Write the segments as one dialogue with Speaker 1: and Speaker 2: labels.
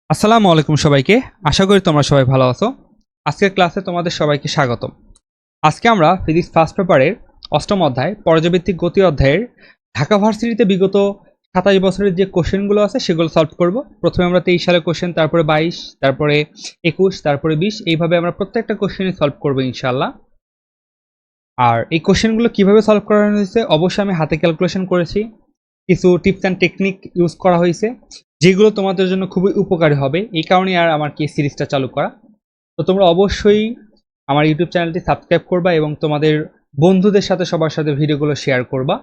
Speaker 1: আসসালামু আলাইকুম সবাইকে। আশা করি তোমরা সবাই ভালো আছো। আজকের ক্লাসে তোমাদের সবাইকে স্বাগতম। আজকে আমরা ফিজিক্স ফার্স্ট পেপারের অষ্টম অধ্যায় পর্যাবৃত্তিক গতি অধ্যায়ের ঢাকা ভার্সিটিতে বিগত 27 বছরের যে কোশ্চেনগুলো আছে সেগুলো সলভ করব। প্রথমে আমরা 23 সালের কোশ্চেন, তারপরে 22, তারপরে 21, তারপরে 20, এইভাবে আমরা প্রত্যেকটা কোশ্চেনই সলভ করব ইনশাআল্লাহ। আর এই কোশ্চেনগুলো কিভাবে সলভ করা হয়েছে অবশ্যই আমি হাতে ক্যালকুলেশন করেছি, কিছু টিপস অ্যান্ড টেকনিক ইউজ করা হয়েছে যেগুলো তোমাদের জন্য খুবই উপকারী হবে। এই কারণে আর আমার কি সিরিজটা চালু করা। তো তোমরা অবশ্যই আমার ইউটিউব চ্যানেলটি সাবস্ক্রাইব করবা এবং তোমাদের বন্ধুদের সাথে সবার সাথে ভিডিওগুলো শেয়ার করবা।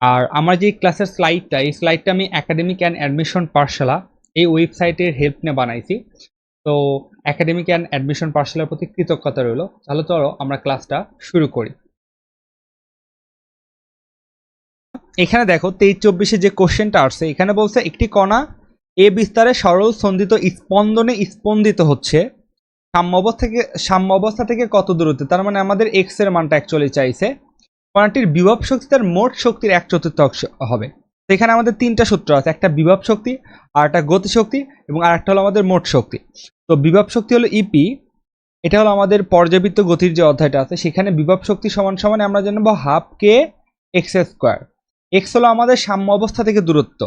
Speaker 1: আর আমার যে ক্লাসের স্লাইডটা, এই স্লাইডটা আমি একাডেমিক অ্যান্ড অ্যাডমিশন পাঠশালা এই ওয়েবসাইটের হেল্প নিয়ে বানাইছি। তো একাডেমিক অ্যান্ড অ্যাডমিশন পাঠশালার প্রতি কৃতজ্ঞতা রইল। তাহলে চলো আমরা ক্লাসটা শুরু করি। এখানে দেখো 23-24 যে কোশ্চেনটা আসছে, এখানে বলছে একটি কণা এ বিস্তারে সরল সন্ধিত স্পন্দনে স্পন্দিত হচ্ছে সাম্য অবস্থা থেকে কত দূরত্বে। তার মানে আমাদের এক্স এর মানটা অ্যাকচুয়ালি চাইছে। কণাটির বিভব শক্তি তার মোট শক্তির 1/4 হবে। তো এখানে আমাদের তিনটা সূত্র আছে, একটা বিভব শক্তি, আর একটা গতি শক্তি, এবং আর একটা হলো আমাদের মোট শক্তি। তো বিভব শক্তি হলো ইপি, এটা হলো আমাদের পর্যাবৃত্ত গতির যে অধ্যায়টা আছে সেখানে বিভব শক্তি সমান সমান আমরা জানবো হাফ কে এক্স স্কোয়ার। এক্স হলো আমাদের সাম্য অবস্থা থেকে দূরত্ব,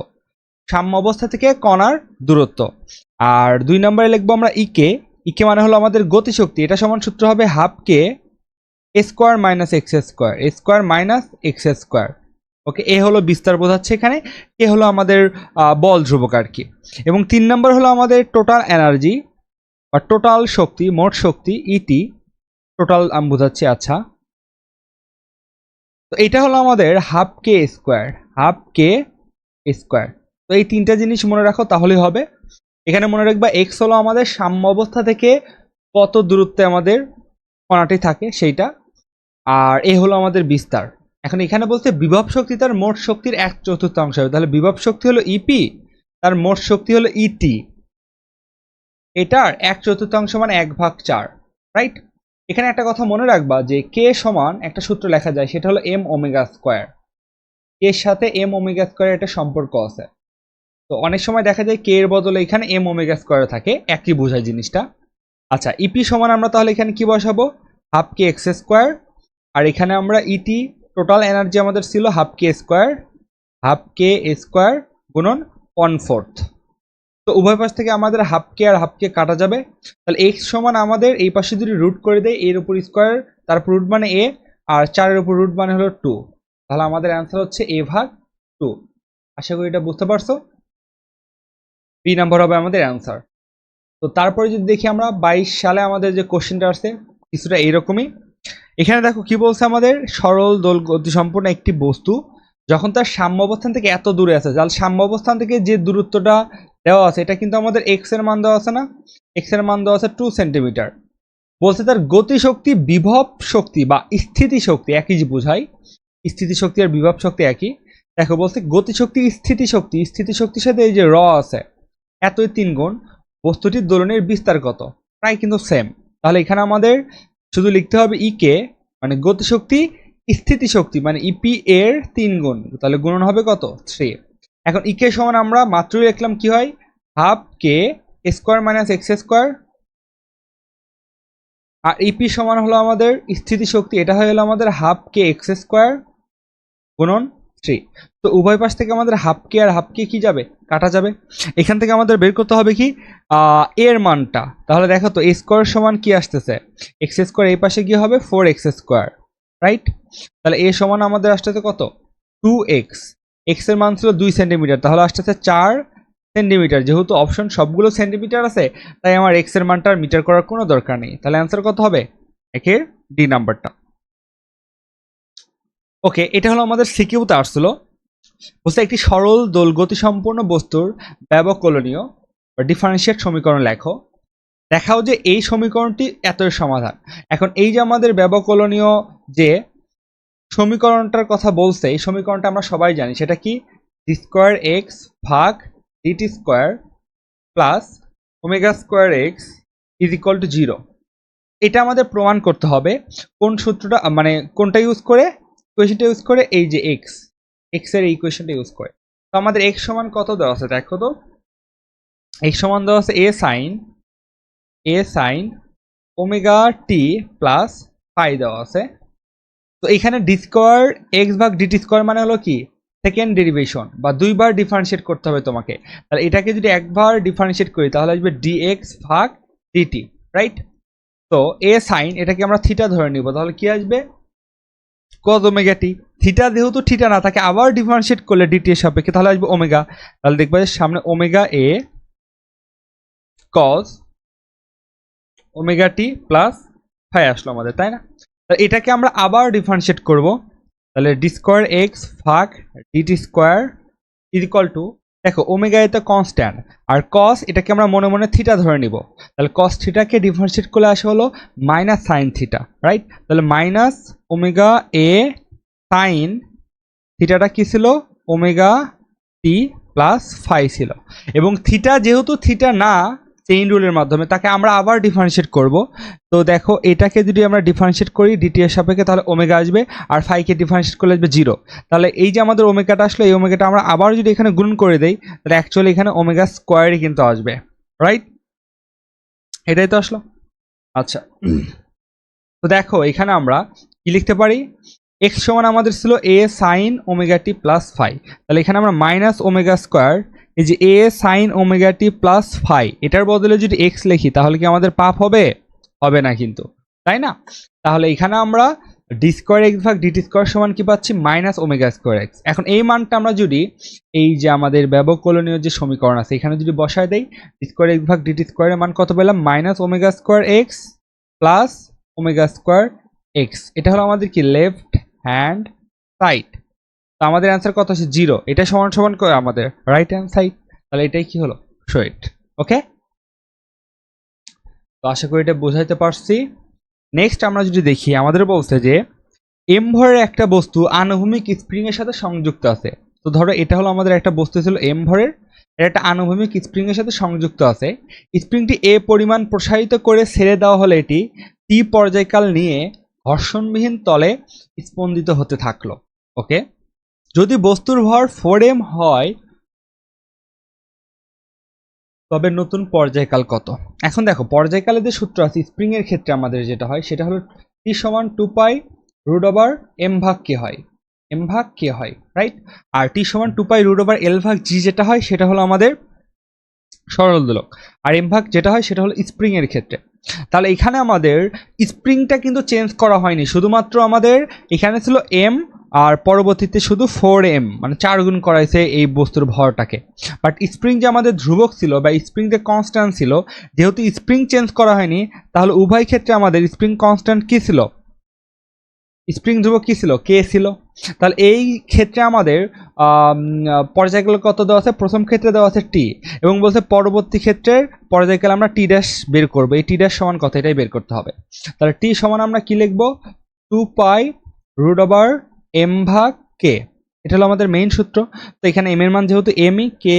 Speaker 1: সাম্য অবস্থা থেকে কণার দূরত্ব। আর 2 নম্বরে লিখবো আমরা ইকে, ইকে মানে হলো আমাদের গতিশক্তি, এটা সমান সূত্র হবে half k square minus x square, square minus x square. Okay, এ হলো বিস্তার বোঝাচ্ছে এখানে, এ হলো আমাদের বল ধ্রুবক আর কি। এবং 3 নম্বর হলো আমাদের টোটাল এনার্জি বা টোটাল শক্তি, মোট শক্তি ইটি, টোটাল আমি বোঝাচ্ছি। আচ্ছা, তো এটা হলো আমাদের half k square, half k square. তো এই তিনটা জিনিস মনে রাখো তাহলেই হবে। এখানে মনে রাখবা এক্স হলো আমাদের সাম্য অবস্থা থেকে কত দূরত্বে আমাদের কণাটি থাকে সেইটা, আর এ হলো আমাদের বিস্তার। এখন এখানে বলতে বিভব শক্তি তার মোট শক্তির 1/4 হবে, তাহলে বিভব শক্তি হলো ইপি, তার মোট শক্তি হলো ইটি, এটার 1/4 মানে 1/4, রাইট। এখানে একটা কথা মনে রাখবা যে কে সমান একটা সূত্র লেখা যায়, সেটা হলো এম ওমেগা স্কোয়ার। এর সাথে এম ওমেগা স্কোয়ার একটা সম্পর্ক আছে। তো অনেক সময় দেখা যায় কে এর বদলে এখানে এম ওমেগা স্কোয়ার থাকে, একই বোঝায় জিনিসটা। আচ্ছা, ইপি সমান আমরা তাহলে এখানে কি বসাবো, হাফ কে এক্স স্কোয়ার। আর এখানে আমরা ইটি টোটাল এনার্জি আমাদের ছিল half k square, half k square গুণন 1/4। তো উভয় পাশ থেকে আমাদের হাফ কে আর হাফ কে কাটা যাবে, তাহলে এক্স সমান আমাদের এই পাশে যদি রুট করে দেয়, এর উপর স্কোয়ার, তারপর রুট মানে এ, আর 4-এর উপর রুট মানে হলো 2, তাহলে আমাদের অ্যান্সার হচ্ছে এ ভাগ 2। আশা করি এটা বুঝতে পারছো। বি নাম্বার হবে আমাদের অ্যান্সার। তো তারপরে যদি দেখি আমরা 22 সালে আমাদের যে কোশ্চেনটা আসছে কিছুটা এইরকমই। এখানে দেখো কি বলছে, আমাদের সরল দোল গতি সম্পন্ন একটি বস্তু যখন তার সাম্য অবস্থান থেকে এত দূরে আছে, যার সাম্য অবস্থান থেকে যে দূরত্বটা দেওয়া আছে এটা কিন্তু আমাদের এক্স এর মান দেওয়া আছে না, এক্স এর মান দেওয়া আছে 2 সেন্টিমিটার। বলছে তার গতিশক্তি বিভব শক্তি বা স্থিতি শক্তি একই যে বোঝায়, স্থিতি শক্তি আর বিভব শক্তি একই। দেখো বলছে গতিশক্তি স্থিতি শক্তির সাথে এই যে র আছে এতই 3 গুণ, বস্তুটির দোলনের বিস্তার কত, প্রায় কিন্তু সেম। তাহলে এখানে আমাদের শুধু লিখতে হবে ইকে মানে গতিশক্তি, স্থিতিশক্তি মানে ইপি এর 3 গুণ, তাহলে গুণন হবে কত 3। এখন ইকে সমান আমরা মাত্রই লিখলাম কি হয়, half k square minus x square, আর ইপি সমান হলো আমাদের স্থিতিশক্তি, এটা হয়ে গেল আমাদের হাফ কে এক্স স্কোয়ার গুণন 3। তো উভয় পাশ থেকে আমাদের হাফ কে আর হাফ কে কি যাবে, কাটা যাবে। এখান থেকে আমাদের বের করতে হবে কি এর মানটা। তাহলে দেখো তো এ স্কোয়ার সমান কি আসতেছে, এক্স স্কোয়ার, এই পাশে গিয়ে হবে 4x স্কোয়ার, রাইট। তাহলে এ সমান আমাদের আসতেছে কত 2x, এক্স এর মান ছিল 2 সেন্টিমিটার, তাহলে আসতেছে 4 সেন্টিমিটার। যেহেতু অপশন সবগুলো সেন্টিমিটার আছে তাই আমার এক্স এর মানটা মিটার করার কোনো দরকার নেই, তাহলে অ্যান্সার কত হবে একের ডি নাম্বারটা। ওকে, এটা হলো আমাদের সিকিউতে আসছিল। বলছে একটি সরল দোলগতি সম্পূর্ণ বস্তুর ব্যবকলনীয় ডিফারেন্সিয়েট সমীকরণ লেখো, দেখাও যে এই সমীকরণটি এতই সমাধান। এখন এই যে আমাদের ব্যবকলনীয় যে সমীকরণটার কথা বলছে, এই সমীকরণটা আমরা সবাই জানি, সেটা কি ডি স্কোয়ার এক্স ভাগ DT square plus omega square X is equal to 0। এটা আমাদের প্রমাণ করতে হবে কোন সূত্রটা, মানে কোনটা ইউজ করে, ইকুয়েশনটা ইউজ করে, এই যে এক্স, এক্স এর এই ইকুয়েশনটা ইউজ করে। তো আমাদের এক্স সমান কত দেওয়া আছে দেখো তো, এক্স সমান দেওয়া আছে এ sine omega t plus phi দেওয়া আছে। তো এখানে ডি স্কোয়ার এক্স ভাগ ডিটি স্কোয়ার মানে হলো কি সেকেন্ড ডেরিভেশন, বা দুইবার ডিফারেন্সিয়েট করতে হবে তোমাকে। তাহলে এটাকে যদি একবার ডিফারেন্সিয়েট করি তাহলে আসবে ডিএক্স ভাগ ডিটি, রাইট? তো এ সাইন এটাকে আমরা থিটা ধরে নিব, তাহলে কি আসবে কজ ওমেগা টি। থিটা যেহেতু থিটা না থাকে আবার ডিফারেন্সিয়েট করলে ডিটি এর সাপেক্ষে তাহলে আসবে ওমেগা। তাহলে দেখবা যে সামনে ওমেগা এ cause omega t plus phi আসলো আমাদের, তাই না? তাহলে এটাকে আমরা আবার ডিফারেন্সিয়েট করব, তাহলে ডি স্কোয়ার এক্স ভাগ DT square is equal to, দেখো ওমেগা এ তো কনস্ট্যান্ট আর কস এটাকে আমরা মনে মনে থিটা ধরে নিব, তাহলে কস থিটাকে ডিফারেন্সিয়েট করলে আসে হলো মাইনাস সাইন থিটা, রাইট? তাহলে মাইনাস ওমেগা এ সাইন থিটাটা কি ছিল ওমেগা টি প্লাস ফাই ছিল, এবং থিটা যেহেতু থিটা না চেইন রুলের মাধ্যমে তাকে আমরা আবার ডিফারেন্সিয়েট করব। তো দেখো এটাকে যদি আমরা ডিফারেন্সিয়েট করি ডিটি এর সাপেক্ষে তাহলে ওমেগা আসবে, আর ফাইকে ডিফারেন্সিয়েট করলে আসবে 0। তাহলে এই যে আমাদের ওমেগাটা আসলো এই ওমেগাটা আমরা আবার যদি এখানে গুণ করে দেই তাহলে অ্যাকচুয়ালি এখানে ওমেগা স্কোয়ারই কিন্তু আসবে, রাইট? এটাই তো আসলো। আচ্ছা, তো দেখো এখানে আমরা কি লিখতে পারি, এক্স সমান আমাদের ছিল এ sine omega t plus phi, তাহলে এখানে আমরা মাইনাস ওমেগা স্কোয়ার এই যে এ sine omega t plus phi এটার বদলে যদি এক্স লিখি তাহলে কি আমাদের পাপ হবে? হবে না কিন্তু, তাই না? তাহলে এখানে আমরা ডি স্কোয়ার এক্স ভাগ ডিটি স্কোয়ার সমান কি পাচ্ছি মাইনাস ওমেগা স্কোয়ার এক্স। এখন এই মানটা আমরা যদি এই যে আমাদের ব্যবকলনীয় যে সমীকরণ আছে এখানে যদি বসায় দেই, ডি স্কোয়ার এক্স ভাগ ডিটি স্কোয়ারের মান কত পেলাম minus omega square x plus omega square x. এটা হলো আমাদের কি লেফট হ্যান্ড সাইড। তো আমাদের অ্যান্সার কত আছে 0, এটা সমান সমান করে আমাদের রাইট হ্যান্ড সাইড। তাহলে এটাই কি হলো সৈট। ওকে, তো আশা করি এটা বোঝাইতে পারছি। নেক্সট আমরা যদি দেখি আমাদের বলছে যে এম ভরের একটা বস্তু আনুভূমিক স্প্রিং এর সাথে সংযুক্ত আছে। তো ধরো এটা হলো আমাদের একটা বস্তু ছিল এম ভরের, এটা একটা আনুভূমিক স্প্রিং এর সাথে সংযুক্ত আছে। স্প্রিংটি এ পরিমাণ প্রসারিত করে ছেড়ে দেওয়া হলে এটি টি পর্যায়কাল নিয়ে ঘর্ষণবিহীন তলে স্পন্দিত হতে থাকলো। ওকে, যদি বস্তুর ভর 4m হয় তবে নতুন পর্যায়কাল কত? এখন দেখো পর্যায়কালের যে সূত্র আছে স্প্রিং এর ক্ষেত্রে আমাদের যেটা হয় সেটা হলো টি সমান 2 পাই রুট ওভার এম ভাগ কে হয়, এম ভাগ কে হয়, রাইট? আর টি সমান 2 পাই রুট ওভার এল ভাগ জি যেটা হয় সেটা হলো আমাদের সরল দোলক, আর এম ভাগ যেটা হয় সেটা হলো স্প্রিং এর ক্ষেত্রে। তাহলে এখানে আমাদের স্প্রিংটা কিন্তু চেঞ্জ করা হয়নি, শুধুমাত্র আমাদের এখানে ছিল এম আর পরবর্তীতে শুধু 4m মানে 4 গুণ করাইছে এই বস্তুর ভরটাকে। বাট স্প্রিং যে আমাদের ধ্রুবক ছিল বা স্প্রিং যে কনস্ট্যান্ট ছিল, যেহেতু স্প্রিং চেঞ্জ করা হয়নি তাহলে উভয় ক্ষেত্রে আমাদের স্প্রিং কনস্ট্যান্ট কি ছিল, স্প্রিং ধ্রুবক কি ছিল কে ছিল। তাহলে এই ক্ষেত্রে আমাদের পর্যায়কাল কত দেওয়া আছে, প্রথম ক্ষেত্রে দেওয়া আছে টি, এবং বলছে পরবর্তী ক্ষেত্রের পর্যায়কাল আমরা টি ড্যাশ বের করবো, এই টি ড্যাশ সমান কত এটাই বের করতে হবে। তাহলে টি সমান আমরা কি লিখবো 2 পাই রুট ওভার এম ভাগ কে, এটা হলো আমাদের মেইন সূত্র। তো এখানে এম এর মান যেহেতু এমই কে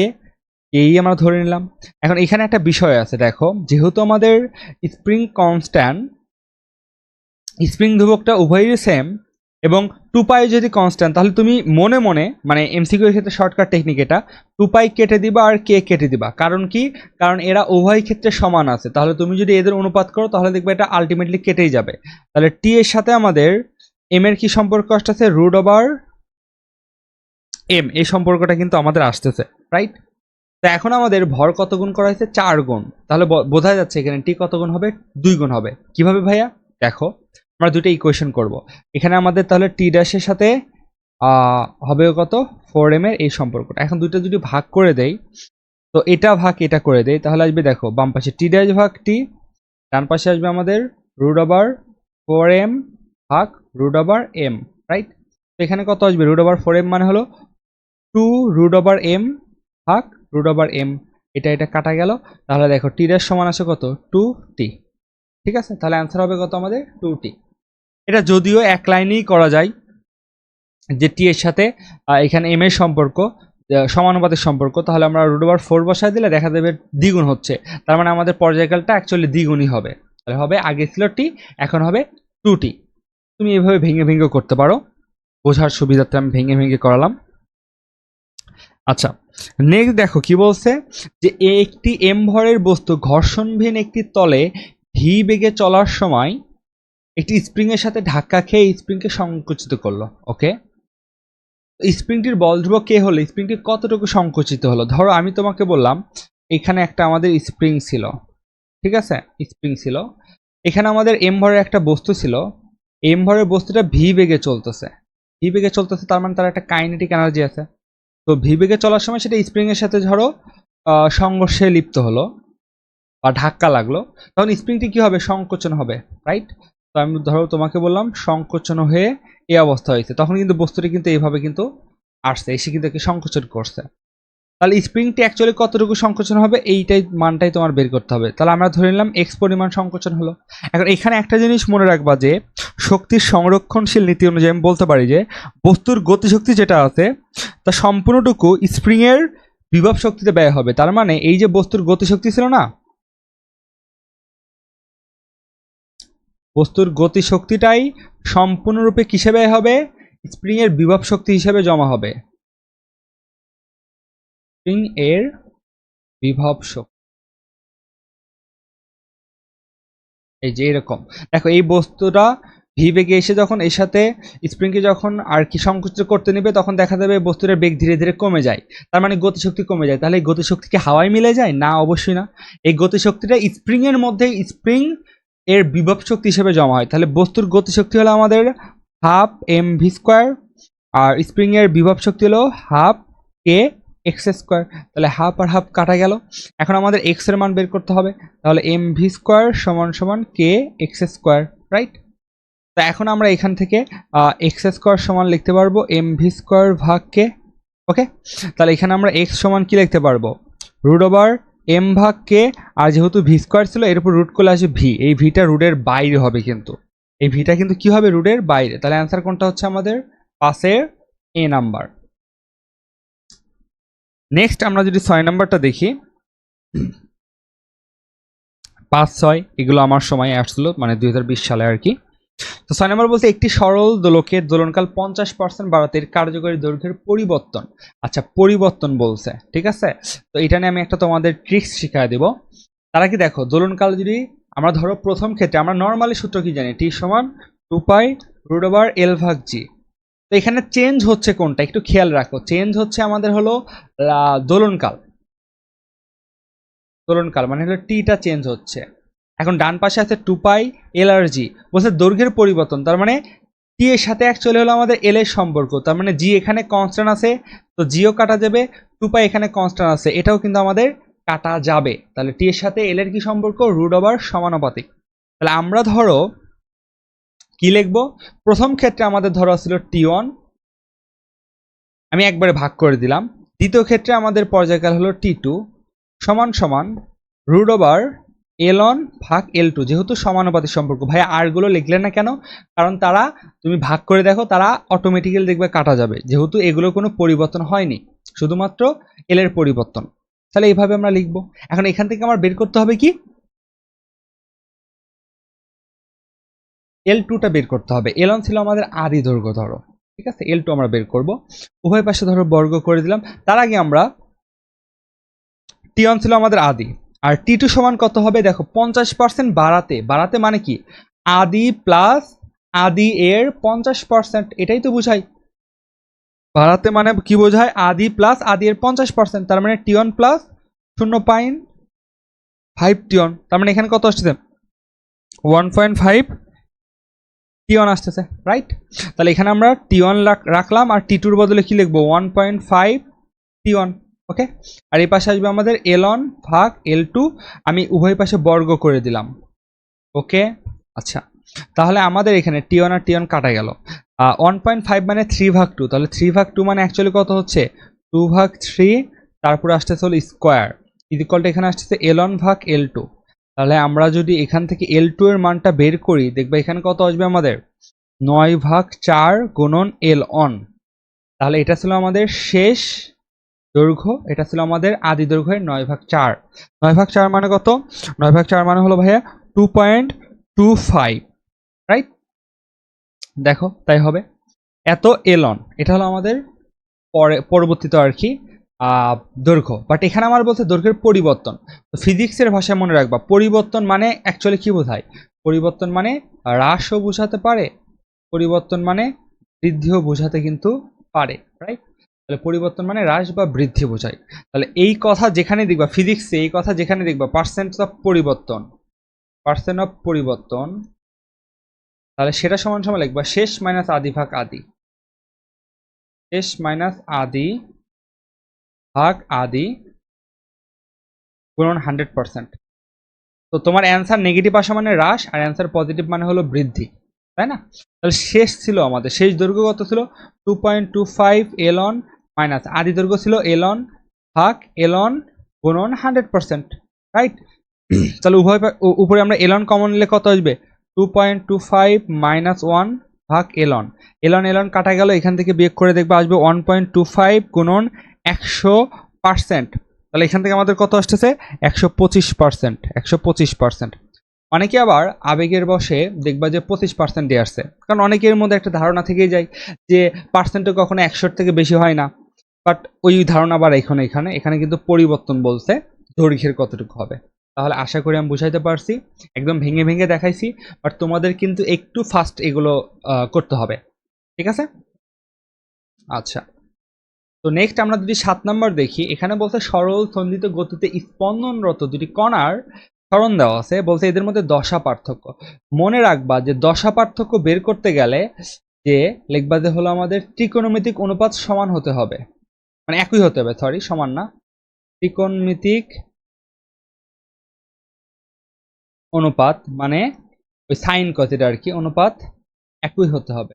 Speaker 1: এই আমরা ধরে নিলাম। এখন এখানে একটা বিষয় আছে, দেখো যেহেতু আমাদের স্প্রিং কনস্ট্যান্ট স্প্রিং ধ্রুবকটা উভয়ই সেম এবং 2 পাই যদি কনস্ট্যান্ট তাহলে তুমি মনে মনে মানে এমসিকিউ এর ক্ষেত্রে শর্টকাট টেকনিক এটা 2 পাই কেটে দিবা আর কে কেটে দিবা। কারণ কি, কারণ এরা উভয় ক্ষেত্রে সমান আছে, তাহলে তুমি যদি এদের অনুপাত করো তাহলে দেখবে এটা আলটিমেটলি কেটেই যাবে। তাহলে টি এর সাথে আমাদের এম এর কি সম্পর্ক আসতেছে রুট ওভার এম, এই সম্পর্কটা কিন্তু আমাদের আসতেছে, রাইট? তো এখন আমাদের ভর কত গুণ করা হয়েছে 4 গুণ, তাহলে বোঝা যাচ্ছে এখানে টি কত গুণ হবে 2 গুণ হবে। কিভাবে ভাইয়া, দেখো আমরা দুটো ইকুয়েশন করব। এখানে আমাদের তাহলে টি ড্যাশের সাথে হবে কত 4m এর এই সম্পর্কটা। এখন দুটো যদি ভাগ করে দেই, তো এটা ভাগ এটা করে দেই তাহলে আসবে দেখো বাম পাশে টি ড্যাশ ভাগ টি, ডান পাশে আসবে আমাদের রুট ওভার 4m ভাগ রুট ওভার m, রাইট? তো এখানে কত আসবে রুট ওভার 4m মানে হলো 2 রুট ওভার m ভাগ রুট ওভার m, এটা এটা কাটা গেল। তাহলে দেখো টি ড্যাশ সমান আছে কত 2t, ঠিক আছে? তাহলে অ্যান্সার হবে কত আমাদের 2t। এটা যদিও এক লাইনেই করা যায় যে টি এর সাথে এখানে এম এর সম্পর্ক সমানুপাতের সম্পর্ক, তাহলে আমরা রুট ওভার 4 বসায় দিলে দেখা যাবে দ্বিগুণ হচ্ছে, তার মানে আমাদের পর্যায়কালটা অ্যাকচুয়ালি দ্বিগুণই হবে। তাহলে হবে আগে ছিল টি এখন হবে 2t। তুমি এইভাবে ভেঙে ভেঙে করতে পারো, বোঝার সুবিধার্থে আমি ভেঙে ভেঙে করালাম। আচ্ছা, নেক্সট দেখো কি বলছে যে একটি এম ভরের বস্তু ঘর্ষণবিহীন একটি তলে ভি বেগে চলার সময় একটি স্প্রিং এর সাথে ধাক্কা খেয়ে স্প্রিংকে সংকুচিত করলো। ওকে, স্প্রিংটির বল ধ্রুবক কে হলো, স্প্রিংটি কতটুকু সংকুচিত হলো। ধরো আমি তোমাকে বললাম এখানে একটা আমাদের স্প্রিং ছিল, ঠিক আছে, স্প্রিং ছিল, এখানে আমাদের এম ভরের একটা বস্তু ছিল, এম ভরের বস্তুটা ভি বেগে চলতেছে, ভি বেগে চলতেছে, তার মানে তার একটা কাইনেটিক এনার্জি আছে। তো ভি বেগে চলার সময় সেটা স্প্রিং এর সাথে ধরো সংঘর্ষে লিপ্ত হলো বা ধাক্কা লাগলো, তখন স্প্রিংটি কি হবে, সংকোচন হবে, রাইট। তো আমি ধরো তোমাকে বললাম সংকোচন হয়ে এই অবস্থা হয়েছে, তখন কিন্তু বস্তুটি কিন্তু এইভাবে কিন্তু আসছে, এসে কিন্তু সংকোচন করছে। তাহলে স্প্রিংটি অ্যাকচুয়ালি কতটুকু সংকোচন হবে এইটাই মানটাই তোমার বের করতে হবে। তাহলে আমরা ধরে নিলাম এক্স পরিমাণ সংকোচন হলো। এখন এখানে একটা জিনিস মনে রাখবা যে শক্তির সংরক্ষণশীল নীতি অনুযায়ী আমি বলতে পারি যে বস্তুর গতিশক্তি যেটা আছে তা সম্পূর্ণটুকু স্প্রিং এর বিভব শক্তিতে ব্যয় হবে। তার মানে এই যে বস্তুর গতিশক্তি ছিল না, বস্তুর গতিশক্তিটাই সম্পূর্ণরূপে কিসে ব্যয় হবে, স্প্রিং এর বিভব শক্তি হিসেবে জমা হবে। স্প্রিং এর বিভব শক্তি এই যে এরকম, দেখো এই বস্তুটা ভি বেগে এসে যখন এর সাথে স্প্রিংকে যখন আর কি সংকুচিত করতে নেবে তখন দেখা যাবে বস্তুটার বেগ ধীরে ধীরে কমে যায়, তার মানে গতিশক্তি কমে যায়। তাহলে এই গতিশক্তি কি হাওয়ায় মিলে যায় না? অবশ্যই না। এই গতিশক্তিটা স্প্রিং এর মধ্যে স্প্রিং এর বিভব শক্তি হিসেবে জমা হয়। তাহলে বস্তুর গতিশক্তি হলো আমাদের হাফ এম ভি স্কোয়ার, আর স্প্রিং এর বিভব শক্তি হলো হাফ কে এক্স স্কোয়ার। তাহলে হাফ আর হাফ কাটা গেল। এখন আমাদের এক্স এর মান বের করতে হবে, তাহলে এম ভি স্কোয়ার সমান সমান কে এক্স স্কোয়ার, রাইট। তো এখন আমরা এখান থেকে এক্স স্কোয়ার সমান লিখতে পারবো এম ভি স্কোয়ার ভাগ কে। ওকে, তাহলে এখানে আমরা এক্স সমান কি লিখতে পারবো, রুট ওভার এম ভাগ কে, আর যেহেতু ভি স্কোয়ার ছিল এর উপর রুট করলে আসবে ভি, এই ভিটা রুটের বাইরে হবে, কিন্তু এই ভিটা কিন্তু কি হবে, রুটের বাইরে। তাহলে অ্যান্সার কোনটা হচ্ছে আমাদের পাশের এ নাম্বার। নেক্সট আমরা যদি 6 নাম্বারটা দেখি, 5, 6 এগুলো আমার সময় আসছিল, মানে 2020 সালে আর কি। তো 6 নাম্বার বলতে একটি সরল দোলকের দোলনকাল 50% বাড়াতে এর কার্যকরী দৈর্ঘ্যের পরিবর্তন। আচ্ছা, পরিবর্তন বলছে, ঠিক আছে। তো এটা নিয়ে আমি একটা তোমাদের ট্রিক্স শিখিয়ে দেব। তারা কি দেখো, দোলনকাল যদি আমরা ধরো প্রথম ক্ষেত্রে আমরা নর্মালি সূত্র কি জানি, টি সমান 2 পাই রুট ওভার এল ভাগ জি। তো এখানে চেঞ্জ হচ্ছে কোনটা একটু খেয়াল রাখো, চেঞ্জ হচ্ছে আমাদের হলো দোলনকাল, দোলনকাল মানে হলো টিটা চেঞ্জ হচ্ছে। এখন ডান পাশে আছে 2 পাই এল আর জি, বলছে দৈর্ঘ্যের পরিবর্তন, তার মানে টি এর সাথে অ্যাকচুয়ালি হলো আমাদের এল এর সম্পর্ক, তার মানে জি এখানে কনস্ট্যান্ট আছে, তো জিও কাটা যাবে, 2 পাই এখানে কনস্ট্যান্ট আছে, এটাও কিন্তু আমাদের কাটা যাবে। তাহলে টি এর সাথে এল এর কি সম্পর্ক, রুট ওভার সমানুপাতিক। তাহলে আমরা ধরো কি লিখবো, প্রথম ক্ষেত্রে আমাদের ধরো ছিল টি1, আমি একবারে ভাগ করে দিলাম। দ্বিতীয় ক্ষেত্রে আমাদের পর্যায়কাল হলো টি2 সমান সমান রুট ওভার এল1 ভাগ এল2, যেহেতু সমানুপাতিক সম্পর্ক। ভাই আরগুলো লিখলে না কেন, কারণ তারা তুমি ভাগ করে দেখো তারা অটোমেটিক্যালি দেখবে কাটা যাবে, যেহেতু এগুলো কোনো পরিবর্তন হয়নি, শুধুমাত্র এল এর পরিবর্তন। তাহলে এইভাবে আমরা লিখবো। এখন এখান থেকে আমার বের করতে হবে কি, এল2টা বের করতে হবে। এল1 ছিল আমাদের আদি দৈর্ঘ্য ধরো, ঠিক আছে, এল2 আমরা বের করব। উভয় পাশে ধরো বর্গ করে দিলাম। তার আগে আমরা টি1 ছিল আমাদের আদি, আর টি2 সমান কত হবে দেখো, 50% বাড়াতে, বাড়াতে মানে কি, আদি প্লাস আদি এর 50%, এটাই তো বুঝাই। বাড়াতে মানে কি বোঝায়, আদি প্লাস আদি এর 50%, তার মানে টি1 প্লাস 0.5 টি1, তার মানে এখানে কত আসছে 1.5 টি1 আসতেছে, রাইট। তাহলে এখানে আমরা টি1 রাখলাম, আর টি2 এর বদলে কি লিখবো, 1.5 টি1। ওকে, আর এই পাশে আসবে আমাদের এল1 ভাগ এল2, আমি উভয় পাশে বর্গ করে দিলাম। ওকে, আচ্ছা, তাহলে আমাদের এখানে টি1 আর টি1 কাটা গেল। 1.5 মানে 3/2, তাহলে 3/2 মানে অ্যাকচুয়ালি কত হচ্ছে, 2/3, তারপরে আসতেছে হলো স্কোয়ার, ইকুয়ালটা এখানে আসতেছে এল1 ভাগ এল2। তাহলে আমরা যদি এখান থেকে এল2 এর মানটা বের করি, দেখবে এখানে কত আসবে আমাদের, 9/4 গুণন এল1। তাহলে এটা ছিল আমাদের শেষ দৈর্ঘ্য, এটা ছিল আমাদের আদি দৈর্ঘ্যের 9/4। 9/4 মানে কত, 9/4 মানে হলো ভাইয়া 2.25, রাইট। দেখো তাই হবে, এত এলন, এটা হলো আমাদের পরবর্তীতে আর কি দৈর্ঘ্য, বাট এখানে আমার বলছে দৈর্ঘ্যের পরিবর্তন। তো ফিজিক্সের ভাষায় মনে রাখবা পরিবর্তন মানে অ্যাকচুয়ালি কি বোঝায়? পরিবর্তন মানে হ্রাসও বোঝাতে পারে, পরিবর্তন মানে বৃদ্ধিও বোঝাতে কিন্তু পারে, রাইট? তাহলে পরিবর্তন মানে হ্রাস বা বৃদ্ধি বোঝায়। তাহলে এই কথা যেখানে দেখবা ফিজিক্সে, এই কথা যেখানে দেখবা পার্সেন্ট অফ পরিবর্তন, পার্সেন্ট অফ পরিবর্তন, তাহলে সেটা সমান সমান লিখবা শেষ মাইনাস আদি ভাগ আদি, শেষ মাইনাস আদি ভাগ আদি গুণন 100%। তো তোমার অ্যান্সার নেগেটিভ আসা মানে হ্রাস, আর অ্যান্সার পজিটিভ মানে হলো বৃদ্ধি, তাই না? তাহলে শেষ ছিল আমাদের, শেষ দৈর্ঘ্য কত ছিল? 2.25 এলন মাইনাস আদি দৈর্ঘ্য ছিল এলন ভাগ এলন গুণন 100%, রাইট? তাহলে উভয় উপরে আমরা এলন কমন নিলে কত আসবে? 2.25 মাইনাস 1 ভাগ এলন, এলন এলন কাটা গেল, এখান থেকে বিয়োগ করে দেখবে আসবে 1.25 গুণন 100%। তাহলে এখান থেকে আমাদের কত আসতেছে? 125%, 125%। অনেকে আবার আবেগের বশে দেখবা যে 25% দিয়ে আসছে, কারণ অনেকের মধ্যে একটা ধারণা থেকেই যায় যে পার্সেন্টে কখনো 100 থেকে বেশি হয় না। বাট ওই ধারণা আবার এখানে এখানে এখানে কিন্তু পরিবর্তন বলছে দৈর্ঘ্যের কতটুকু হবে। তাহলে আশা করি আমি বুঝাইতে পারছি, একদম ভেঙে ভেঙে দেখাইছি, বাট তোমাদের কিন্তু একটু ফাস্ট এগুলো করতে হবে, ঠিক আছে? আচ্ছা, তো নেক্সট আমরা যদি 7 নাম্বার দেখি, এখানে বলছে সরল সন্ধিত গতিতে স্পন্দনরত দুটি কণার সরণ দেওয়া আছে, বলছে এদের মধ্যে দশা পার্থক্য। মনে রাখবা যে দশা পার্থক্য বের করতে গেলে যে লিখবা যে হলো আমাদের ত্রিকোণমিতিক অনুপাত সমান হতে হবে, মানে একই হতে হবে, সরি সমান না, ত্রিকোণমিতিক অনুপাত মানে ওই সাইন কসের আর কি, অনুপাত একই হতে হবে,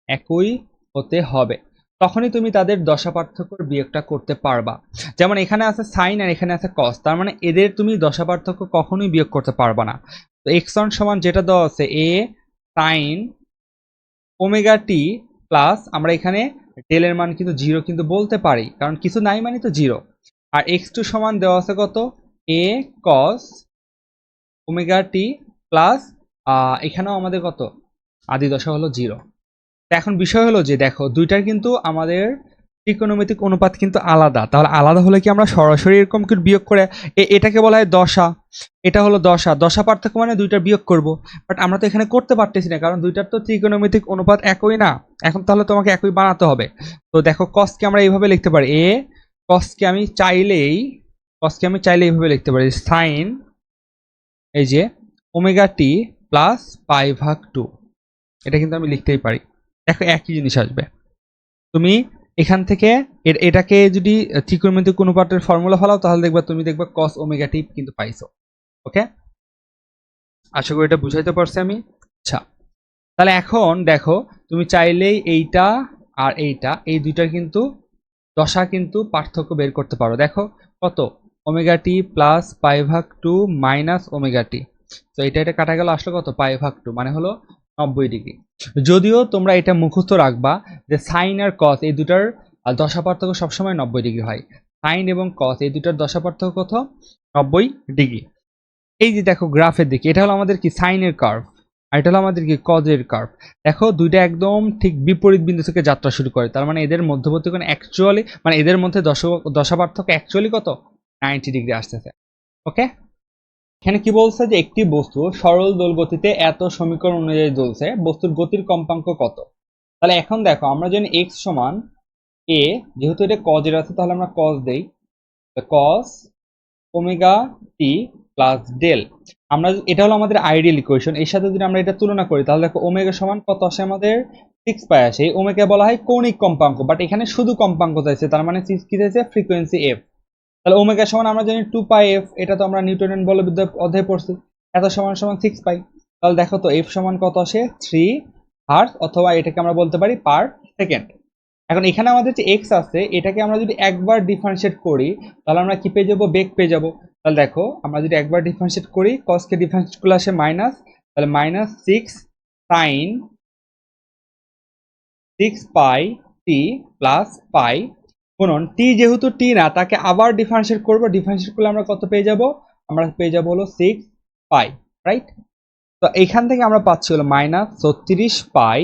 Speaker 1: একই হতে হবে, তখনই তুমি তাদের দশা পার্থক্যের বিয়োগটা করতে পারবা। যেমন এখানে আছে সাইন আর এখানে আছে কস, তার মানে এদের তুমি দশা পার্থক্য কখনোই বিয়োগ করতে পারবা না। তো এক্স1 সমান যেটা দেওয়া আছে এ সাইন ওমেগা টি প্লাস, আমরা এখানে ডেল এর মান কিন্তু জিরো কিন্তু বলতে পারি, কারণ কিছু নাই মানে তো জিরো। আর x2 সমান দেওয়া আছে কত? এ কস ওমেগা টি প্লাস, এখানেও আমাদের কত আদি দশা হলো জিরো। এখন বিষয় হলো যে দেখো দুইটার কিন্তু আমাদের ত্রিকোণমিতিক অনুপাত কিন্তু আলাদা, তাহলে আলাদা হলে কি আমরা সরাসরি এরকম কি বিয়োগ করে এটাকে বলা হয় দশা, এটা হলো দশা, দশা পার্থক্য মানে দুইটার বিয়োগ করব। বাট আমরা তো এখানে করতে পারতেছি না, কারণ দুইটার তো ত্রিকোণমিতিক অনুপাত একই না। এখন তাহলে তোমাকে একই বানাতে হবে। তো দেখো কসকে আমরা এইভাবে লিখতে পারি, এ কসকে আমি চাইলেই, কসকে আমি চাইলে এইভাবে লিখতে পারি সাইন এই যে ওমেগা টি প্লাস পাই ভাগ 2, এটা কিন্তু আমি লিখতেই পারি। দেখো একই জিনিস আসবে। তুমি এখান থেকে এটাকে যদি ত্রিকোণমিতিক অনুপাতের ফর্মুলা ফলাও তাহলে দেখবা, তুমি দেখবা cos ওমেগা টি কিন্তু পাইছো। ওকে, আশা করি এটা বুঝাইতে পারছি আমি। আচ্ছা, তাহলে এখন দেখো তুমি চাইলেই এইটা আর এইটা, এই দুইটার কিন্তু দশা কিন্তু পার্থক্য বের করতে পারো। দেখো কত, ওমেগা টি প্লাস পাই ভাগ 2 মাইনাস ওমেগা টি, তো এটা কাটা গেল, আসলে কত পাই ভাগ 2 মানে হলো 90 ডিগ্রি। যদিও তোমরা এটা মুখস্থ রাখবা যে সাইন আর কস এই দুটার দশা পার্থক্য সবসময় 90 ডিগ্রি হয়। সাইন এবং কস এই দুটার দশা পার্থক্য কত? 90 ডিগ্রি। এই যে দেখো গ্রাফের দিকে, এটা হলো আমাদের কি সাইনের কার্ভ, আর এটা হলো আমাদের কি কজের কার্ভ। দেখো দুইটা একদম ঠিক বিপরীত বিন্দু থেকে যাত্রা শুরু করে, তার মানে এদের মধ্যবর্তী কোণ অ্যাকচুয়ালি, মানে এদের মধ্যে দশা পার্থক্য অ্যাকচুয়ালি কত? 90 ডিগ্রি আসতেছে। ওকে, এখানে কি বলছে যে একটি বস্তু সরল দোল গতিতে এত সমীকরণ অনুযায়ী চলছে, বস্তুর গতির কম্পাঙ্ক কত? তাহলে এখন দেখো আমরা জানি এক্স সমান এ, যেহেতু এটা কজের আছে তাহলে আমরা কজ দেই, কস ওমেগা টি প্লাস ডেল। আমরা এটা হলো আমাদের আইডিয়াল ইকুয়েশন, এর সাথে যদি আমরা এটা তুলনা করি তাহলে দেখো ওমেগা সমান কত আসে আমাদের 6 পাই আসে। এই ওমেগা বলা হয় কৌণিক কম্পাঙ্ক, বাট এখানে শুধু কম্পাঙ্ক চাইছে, তার মানে কি চাইছে? Frequency F. তাহলে ওমেগা সমান আমরা জানি 2 পাই এফ, এটা তো আমরা নিউটনের বলবিদ্যা অধ্যায়ে পড়ছি, এত সমান সমান 6 পাই। তাহলে দেখো তো এফ সমান কত আসে? 3 হার্টজ, অথবা এটাকে আমরা বলতে পারি পার সেকেন্ড। এখন এখানে আমাদের যে এক্স আছে এটাকে আমরা যদি একবার ডিফারেন্সিয়েট করি তাহলে আমরা কি পেয়ে যাবো? বেগ পেয়ে যাবো। তাহলে দেখো আমরা যদি একবার ডিফারেন্সিয়েট করি, কসকে ডিফারেন্সিয়েট করলে আসে মাইনাস, তাহলে মাইনাস 6 সাইন 6 পাই টি প্লাস পাই গুণন টি, যেহেতু টি না তাকে আবার ডিফারেন্সিয়েট করবো, ডিফারেন্সিয়েট করলে আমরা কত পেয়ে যাব? আমরা পেয়ে যাবো হলো 6 পাই, রাইট? তো এখান থেকে আমরা পাচ্ছি হলো মাইনাস 36 পাই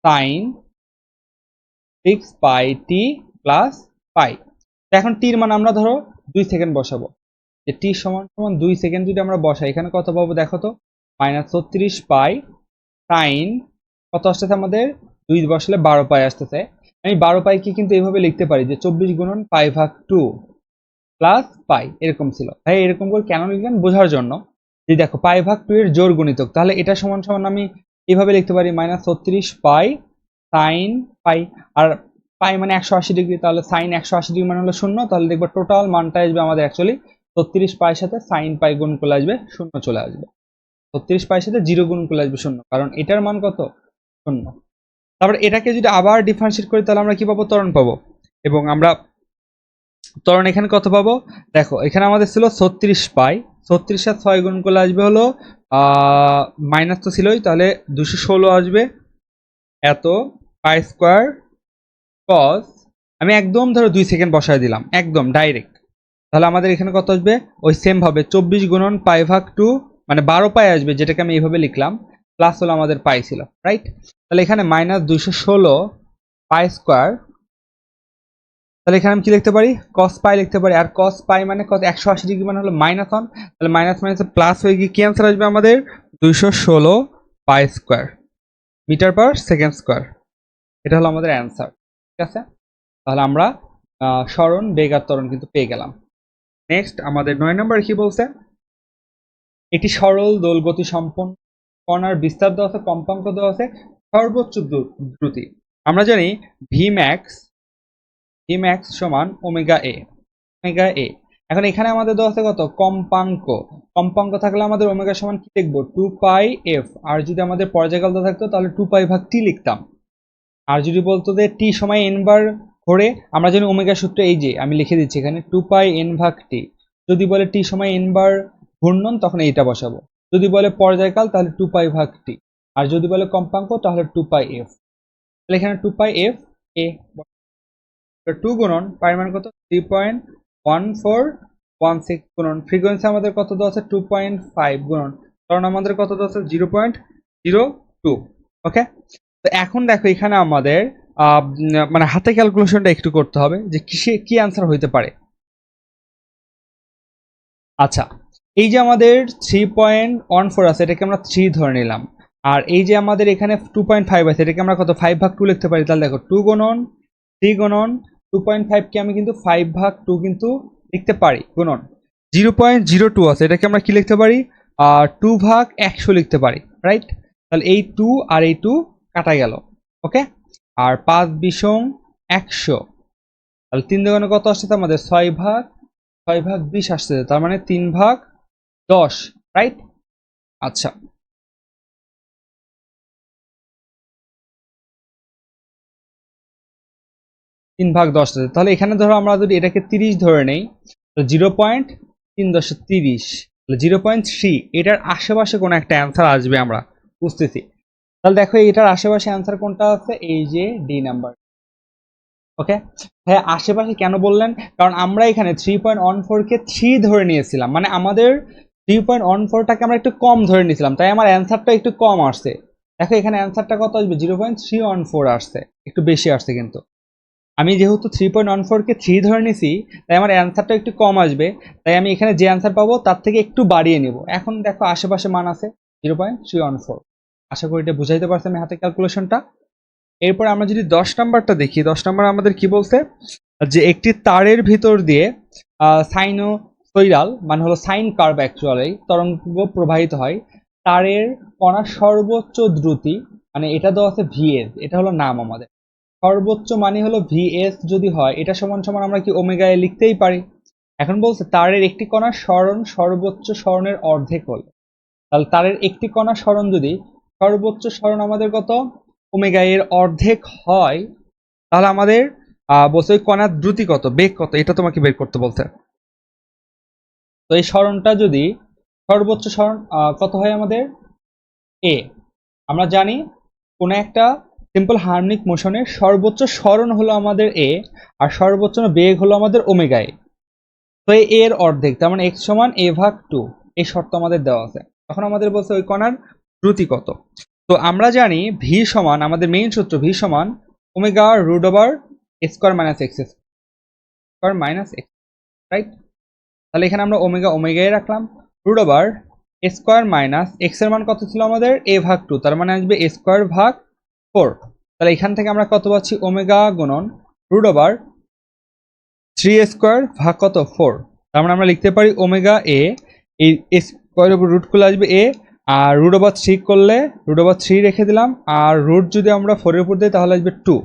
Speaker 1: সাইন 6 পাই টি প্লাস পাই। এখন টির মান আমরা ধরো 2 সেকেন্ড বসাবো, যে টি সমান সমান 2 সেকেন্ড যদি আমরা বসাই, এখানে কত পাবো দেখো তো, -36 পাই সাইন কত আসতেছে আমাদের, 2 বসালে 12 পাই আসতেছে। আমি 12 পাইকে কিন্তু এইভাবে লিখতে পারি যে 24 গুণন পাই ভাগ 2 প্লাস পাই, এরকম ছিল। ভাই এরকম করে কেন লিখলেন বোঝার জন্য, যে দেখো পাই ভাগ 2 এর জোড় গুণিতক, তাহলে এটা সমান সমান আমি এইভাবে লিখতে পারি -36 পাই সাইন পাই, আর পাই মানে 180 ডিগ্রি, তাহলে সাইন 180 ডিগ্রি মানে হলো 0, তাহলে দেখবো টোটাল মানটা আসবে আমাদের অ্যাকচুয়ালি 36 পাইয়ের সাথে সাইন পাই গুণ করলে আসবে 0 চলে আসবে। 36 পাইয়ের সাথে 0 গুণ করলে আসবে 0, কারণ এটার মান কত 0। তারপর এটাকে যদি আবার ডিফারেন্সিয়েট করি তাহলে আমরা কি পাবো, ত্বরণ পাবো। এবং আমরা ত্বরণ এখানে কত পাবো দেখো, এখানে আমাদের ছিল 36 পাই, 36 সাথে 6 গুণ করলে আসবে হলো মাইনাস তো ছিলই, তাহলে 216 আসবে এত পাই স্কোয়ার কস, আমি একদম ধরো 2 সেকেন্ড বসায় দিলাম একদম ডাইরেক্ট, তাহলে আমাদের এখানে কত আসবে ওই সেম ভাবে 24 গুণন পাই ভাগ 2 মানে 12 পাই আসবে, যেটাকে আমি এইভাবে লিখলাম, প্লাস হলো আমাদের পাই ছিল, রাইট। তাহলে এখানে -216 পাই স্কোয়ার, তাহলে এখানে আমি কি লিখতে পারি, কস পাই লিখতে পারি, আর কস পাই মানে কত 180 ডিগ্রি মানে হলো -1, তাহলে মাইনাস মাইনাসে প্লাস হয়ে গিয়ে কি অ্যান্সার আসবে আমাদের 216 pi square metre per second square, এটা হলো আমাদের অ্যান্সার। ঠিক আছে, তাহলে আমরা সরণ বেগ আর ত্বরণ কিন্তু পেয়ে গেলাম। নেক্সট আমাদের 9 নম্বর কি বলছে, একটি সরল দোলগতি সম্পন্ন কণার বিস্তার দেওয়া আছে, কম্পাঙ্ক দেওয়া আছে, সর্বোচ্চ দ্রুতি আমরা জানি Vmax সমান ওমেগা এ, এখন এখানে আমাদের দেওয়া আছে কত কম্পাঙ্ক থাকলে আমাদের ওমেগা সমান কি লিখবো 2 পাই এফ, আর যদি আমাদের পর্যায়কাল থাকতো তাহলে 2 পাই ভাগ টি লিখতাম। আর যদি বলতো যে টি সময় এন বার ঘোরে, আমরা জানি ওমেগা সূত্র এই যে আমি লিখে দিচ্ছি এখানে 2 পাই এন ভাগ টি, যদি বলে টি সময় এন বার ঘূর্ণন তখন এইটা বসাবো, যদি বলে পর্যায়কাল তাহলে 2 পাই ভাগ টি, আর যদি বলে কম্পাঙ্ক তাহলে 2 পাই এফ, তাহলে এখানে 2 পাই এফ এ 2 গুণন পায়ের মান কত 3.1416 গুণন ফ্রিকোয়েন্সি আমাদের কত দেওয়া আছে 2.5 গুণন, কারণ আমাদের কত দেওয়া আছে 0.02। ওকে, তো এখন দেখো এখানে আমাদের মানে হাতে ক্যালকুলেশনটা একটু করতে হবে যে কি অ্যান্সার হইতে পারে। আচ্ছা, এই যে আমাদের 3.14 আছে এটাকে আমরা 3 ধরে নিলাম, আর এই যে আমাদের এখানে 2.5 আছে এটাকে আমরা কত 5 ভাগ 2 লিখতে পারি, তাহলে দেখো 2 গুণন 3 গুণন 2.5 কে আমি কিন্তু 5 ভাগ 2 কিন্তু লিখতে পারি, গুণন 0.02 আছে এটাকে আমরা কি লিখতে পারি 2 ভাগ 100 লিখতে পারি, রাইট। তাহলে এই 2 আর এই 2 কাটা গেল, ওকে, আর 5 বিশং 100, তাহলে 3 দুগুণে কত আসছে আমাদের 6 ভাগ 20 আসছে, তার মানে 3 ভাগ 10, রাইট। আচ্ছা, 3 ভাগ 10 আসছে, তাহলে এখানে ধরো আমরা যদি এটাকে 30 ধরে নেই, তো 0.330, 0.3 এটার আশেপাশে কোনো একটা অ্যান্সার আসবে আমরা বুঝতেছি। তাহলে দেখো এটার আশেপাশে অ্যান্সার কোনটা আছে, এই যে ডি নাম্বার। ওকে, হ্যাঁ আশেপাশে কেন বললেন, কারণ আমরা এখানে 3.14 কে 3 ধরে নিয়েছিলাম, মানে আমাদের 3.14টাকে আমরা একটু কম ধরে নিয়েছিলাম, তাই আমার অ্যান্সারটা একটু কম আসছে। দেখো এখানে অ্যান্সারটা কত আসবে 0.314 আসছে, একটু বেশি আসছে, কিন্তু আমি যেহেতু 3.14 কে 3 ধরে নিছি তাই আমার অ্যান্সারটা একটু কম আসবে, তাই আমি এখানে যে অ্যান্সার পাবো তার থেকে একটু বাড়িয়ে নিব। এখন দেখো আশেপাশে মান আছে 0.314, আশা করি এটা বুঝাইতে পারছি আমি হাতে ক্যালকুলেশনটা। এরপর আমরা যদি 10 নাম্বারটা দেখি, 10 নাম্বার আমাদের কি বলছে, যে একটি তারের ভিতর দিয়ে সাইনোসইরাল মানে হলো সাইন কার্ভ অ্যাকচুয়ালি তরঙ্গ প্রবাহিত হয়, তারের কণার সর্বোচ্চ দ্রুতি মানে এটা দেওয়া আছে ভিএস, এটা হলো নাম আমাদের, সর্বোচ্চ মানে হলো ভিএস যদি হয় এটা সমান সমান আমরা কি ওমেগা এ লিখতেই পারি। এখন বলছে তারের একটি কণার সরণ সর্বোচ্চ সরণের অর্ধেক হলো, তাহলে তারের একটি কণার সরণ যদি সর্বোচ্চ সরণ আমাদের কত ওমেগা এর অর্ধেক হয়, তাহলে আমাদের বলছে ওই কণার দ্রুতি কত বেগ কত এটা তোমাকে বের করতে বলছে। তো এই সরণটা যদি সর্বোচ্চ সরণ কত হয় আমাদের এ, আমরা জানি কোন একটা সিম্পল হার্মোনিক মোশনের সর্বোচ্চ সরণ হলো আমাদের এ, আর সর্বোচ্চ বেগ হলো আমাদের ওমেগা এ, তো এর অর্ধেক তার মানে x সমান a ভাগ 2, এই শর্ত আমাদের দেওয়া আছে। তখন আমাদের বলছে ওই কণার দ্রুতি কত। তো আমরা জানি ভি সমান আমাদের মেইন সূত্র ভি সমান omega root over square minus x square minus X, right? তাহলে এখানে আমরা ওমেগা ওমেগাই রাখলাম, root over A square minus X এর মান কত ছিল আমাদের এ ভাগ 2, তার মানে আসবে এ স্কোয়ার ভাগ 4। তাহলে এখান থেকে আমরা কত পাচ্ছি ওমেগা গুণন রুট ওভার 3 স্কোয়ার ভাগ কত 4, তার মানে আমরা লিখতে পারি ওমেগা এ, এই স্কোয়ারের উপর রুট করলে আসবে এ, আর রুট ওভার 3 করলে রুট ওভার 3 রেখে দিলাম, আর রুট যদি আমরা 4 এর উপর দিই তাহলে আসবে 2।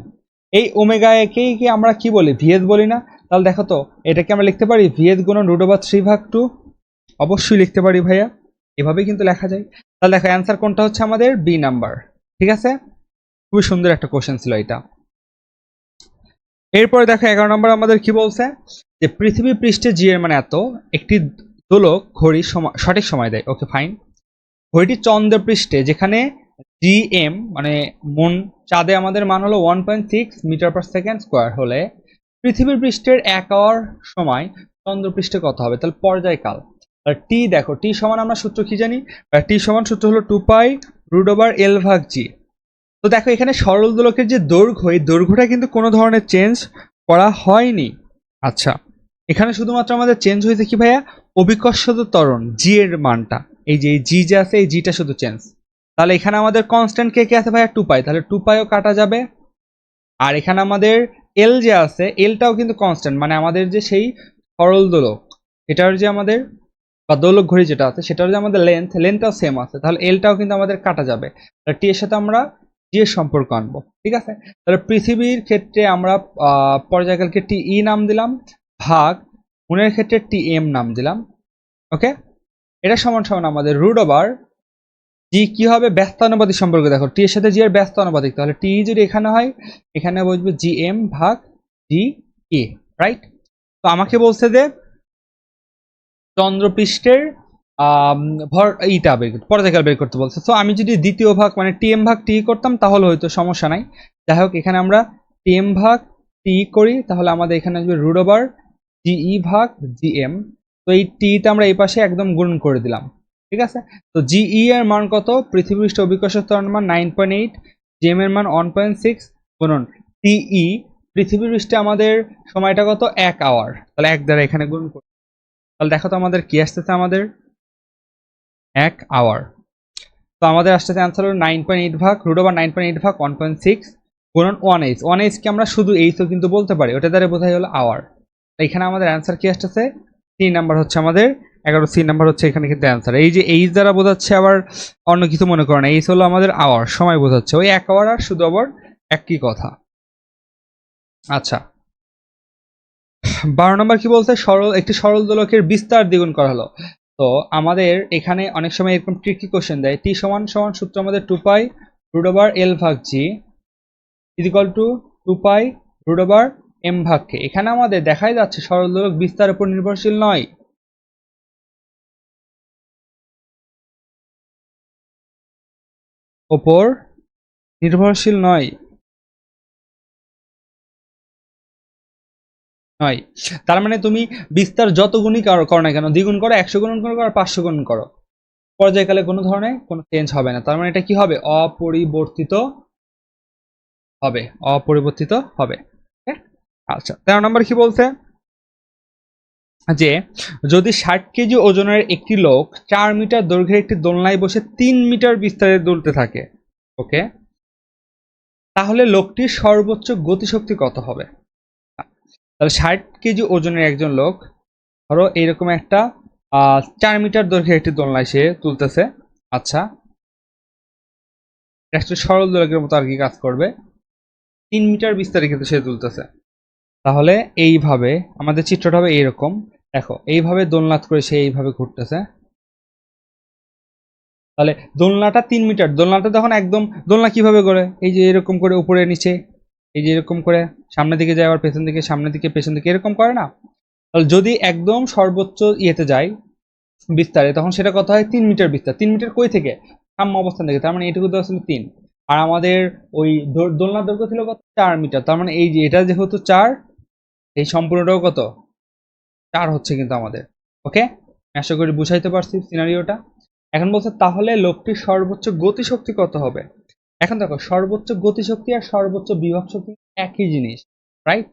Speaker 1: এই ওমেগা একেই কি আমরা কি বলি ভিএস বলি না? তাহলে দেখো তো এটাকে আমরা লিখতে পারি ভিএস গুণন রুট ওভার 3 ভাগ 2, অবশ্যই লিখতে পারি ভাইয়া, এভাবেই কিন্তু লেখা যায়। তাহলে দেখো অ্যান্সার কোনটা হচ্ছে আমাদের বি নাম্বার, ঠিক আছে? খুবই সুন্দর একটা কোশ্চেন ছিল এটা। এরপরে দেখো 11 নম্বর আমাদের কি বলছে যে পৃথিবী পৃষ্ঠে জি এর মানে এত, একটি দোলক ঘড়ি সঠিক সময় দেয়। ওকে ফাইন, ঘড়িটি চন্দ্রপৃষ্ঠে যেখানে জি এম মানে মন চাঁদে আমাদের মান হলো 1.6 মিটার পার সেকেন্ড স্কোয়ার হলে পৃথিবীর পৃষ্ঠের 1 আওয়ার সময় চন্দ্রপৃষ্ঠে কত হবে? তাহলে পর্যায়কাল। আর টি দেখো, টি সমান আমরা সূত্র কি জানি? টি সমান সূত্র হলো 2 পাই রুট ওভার এল ভাগ জি। তো দেখো এখানে সরল দোলকের যে দৈর্ঘ্য, এই দৈর্ঘ্যটা কিন্তু কোনো ধরনের চেঞ্জ করা হয়নি। আচ্ছা, এখানে শুধুমাত্র আমাদের চেঞ্জ হয়েছে কি ভাইয়া? অভিকর্ষজ ত্বরণ জি এর মানটা, এই যে জি যে আছে এই জিটা শুধু চেঞ্জ। তাহলে এখানে আমাদের কনস্ট্যান্ট কে কে আছে ভাইয়া? 2 পাই, তাহলে 2 পাইও কাটা যাবে। আর এখানে আমাদের এল যে আছে এলটাও কিন্তু কনস্ট্যান্ট, মানে আমাদের যে সেই সরল দোলক এটার যে আমাদের বা দোলক ঘড়ি যেটা আছে সেটার যে আমাদের লেন্থটাও সেম আছে, তাহলে এলটাও কিন্তু আমাদের কাটা যাবে। তাহলে টি এর সাথে আমরা জি এর সম্পর্ক আনবো, ঠিক আছে? তাহলে পৃথিবীর ক্ষেত্রে আমরা পর্যায়কালকে টি ই নাম দিলাম, ভাগ মনের ক্ষেত্রে টি এম নাম দিলাম। ওকে, এটা সমান সমান আমাদের রুট ওভার জি কি হবে? ব্যস্তানুপাতিক সম্পর্ক। দেখো টি এর সাথে জি এর ব্যস্তানুপাতিক, তাহলে টি যদি এখানে হয় এখানে বসবে জি এম ভাগ জি এ, রাইট? তো আমাকে বলছে যে চন্দ্রপৃষ্ঠের ভর এইটা পর্যায়কাল বের করতে বলছে। তো আমি যদি দ্বিতীয় ভাগ মানে টিএম ভাগ টি করতাম তাহলে হয়তো সমস্যা নাই। যাই হোক এখানে আমরা টিএম ভাগ টি করি, তাহলে আমাদের এখানে আসবে রুট ওভার জিই ভাগ জিএম। তো এই টিটা আমরা এই পাশে একদম গুণ করে দিলাম, ঠিক আছে? তো জিই এর মান কত? পৃথিবীপৃষ্ঠ অভিকর্ষজ ত্বরণের মান 9.8, জিএম এর মান 1.6 গুণন টিই, পৃথিবীর পৃষ্ঠে আমাদের সময়টা কত? 1 আওয়ার, তাহলে 1 দ্বারা এখানে গুণ করি। তাহলে দেখো তো আমাদের কি আসতেছে? আমাদের 1 আওয়ার। তো আমাদের আসতেছে অ্যান্সার হলো 9.8 ভাগ রুট ওভার 9.8 ভাগ 1.6 গুণন 1h। 1h কে আমরা শুধু এইচও কিন্তু বলতে পারি, ওটা দ্বারা বোঝাই হলো আওয়ার। এখানে আমাদের অ্যান্সার কি আসতেছে? 3 নাম্বার হচ্ছে আমাদের 11 সি নাম্বার হচ্ছে এখানে কিন্তু অ্যান্সার। এই যে এইচ দ্বারা বোঝাচ্ছে আবার অন্য কিছু মনে করে না, এইচ হলো আমাদের আওয়ার, সময় বোঝাচ্ছে, ওই 1 আওয়ার আর শুধু আবার একই কথা। আচ্ছা, 12 নম্বর কি বলছে? একটি সরল দোলকের বিস্তার দ্বিগুণ করা হলো। তো আমাদের এখানে অনেক সময় এরকম ট্রিকি কোশ্চেন দেয়। টি সমান সমান সূত্র আমাদের 2 পাই রুট ওভার এল ভাগ g equal to 2 pi root over m ভাগ কে। এখানে আমাদের দেখাই যাচ্ছে সরল দোলক বিস্তার উপর নির্ভরশীল নয়, ওপর নির্ভরশীল নয় নয়। তার মানে তুমি বিস্তার যত গুণই করো না কেন, দ্বিগুণ করো, 100 গুণন করো আর 500 গুণন করো, পর্যায়কালে কোনো ধরনের কোনো চেঞ্জ হবে না। তার মানে এটা কি হবে? অপরিবর্তিত হবে, অপরিবর্তিত হবে। আচ্ছা, 13 নম্বর কি বলছে? যে যদি 60 কেজি ওজনের একটি লোক 4 মিটার দৈর্ঘ্যের একটি দোলনায় বসে 3 মিটার বিস্তারে দুলতে থাকে, ওকে, তাহলে লোকটির সর্বোচ্চ গতিশক্তি কত হবে? তাহলে 60 কেজি ওজনের একজন লোক ধরো এইরকম একটা 4 মিটার দৈর্ঘ্যের একটি দোলনায় সে তুলতেছে। আচ্ছা, একটা সরল দোলকের মতো আর কি কাজ করবে, 3 মিটার বিস্তারে কিন্তু সে তুলতেছে। তাহলে এইভাবে আমাদের চিত্রটা হবে এইরকম। দেখো এইভাবে দোলনাথ করে সে এইভাবে ঘুরতেছে। তাহলে দোলনাটা 3 মিটার, দোলনাটা তখন একদম দোলনা কিভাবে করে? এই যে এরকম করে উপরে নিচে, এই যে এরকম করে সামনের দিকে যায় আবার পেছন দিকে, সামনের দিকে পেছন দিকে, এরকম করে না? তাহলে যদি একদম সর্বোচ্চ ইয়েতে যায় বিস্তারে, তখন সেটা কত হয়? 3 মিটার বিস্তার। 3 মিটার কই থেকে? সাম্য অবস্থান থেকে, তার মানে এটুকু দেওয়া ছিল 3। আর আমাদের ওই দোলনার দৈর্ঘ্য ছিল কত? 4 মিটার। তার মানে এই যে এটা যেহেতু 4, এই সম্পূর্ণটাও কত? 4 হচ্ছে কিন্তু আমাদের। ওকে, আশা করি বুঝাইতে পারছি সিনারিওটা। এখন বলছে তাহলে লোকটির সর্বোচ্চ গতিশক্তি কত হবে? এখন দেখো সর্বোচ্চ গতিশক্তি আর সর্বোচ্চ বিভব শক্তি একই জিনিস। রাইট?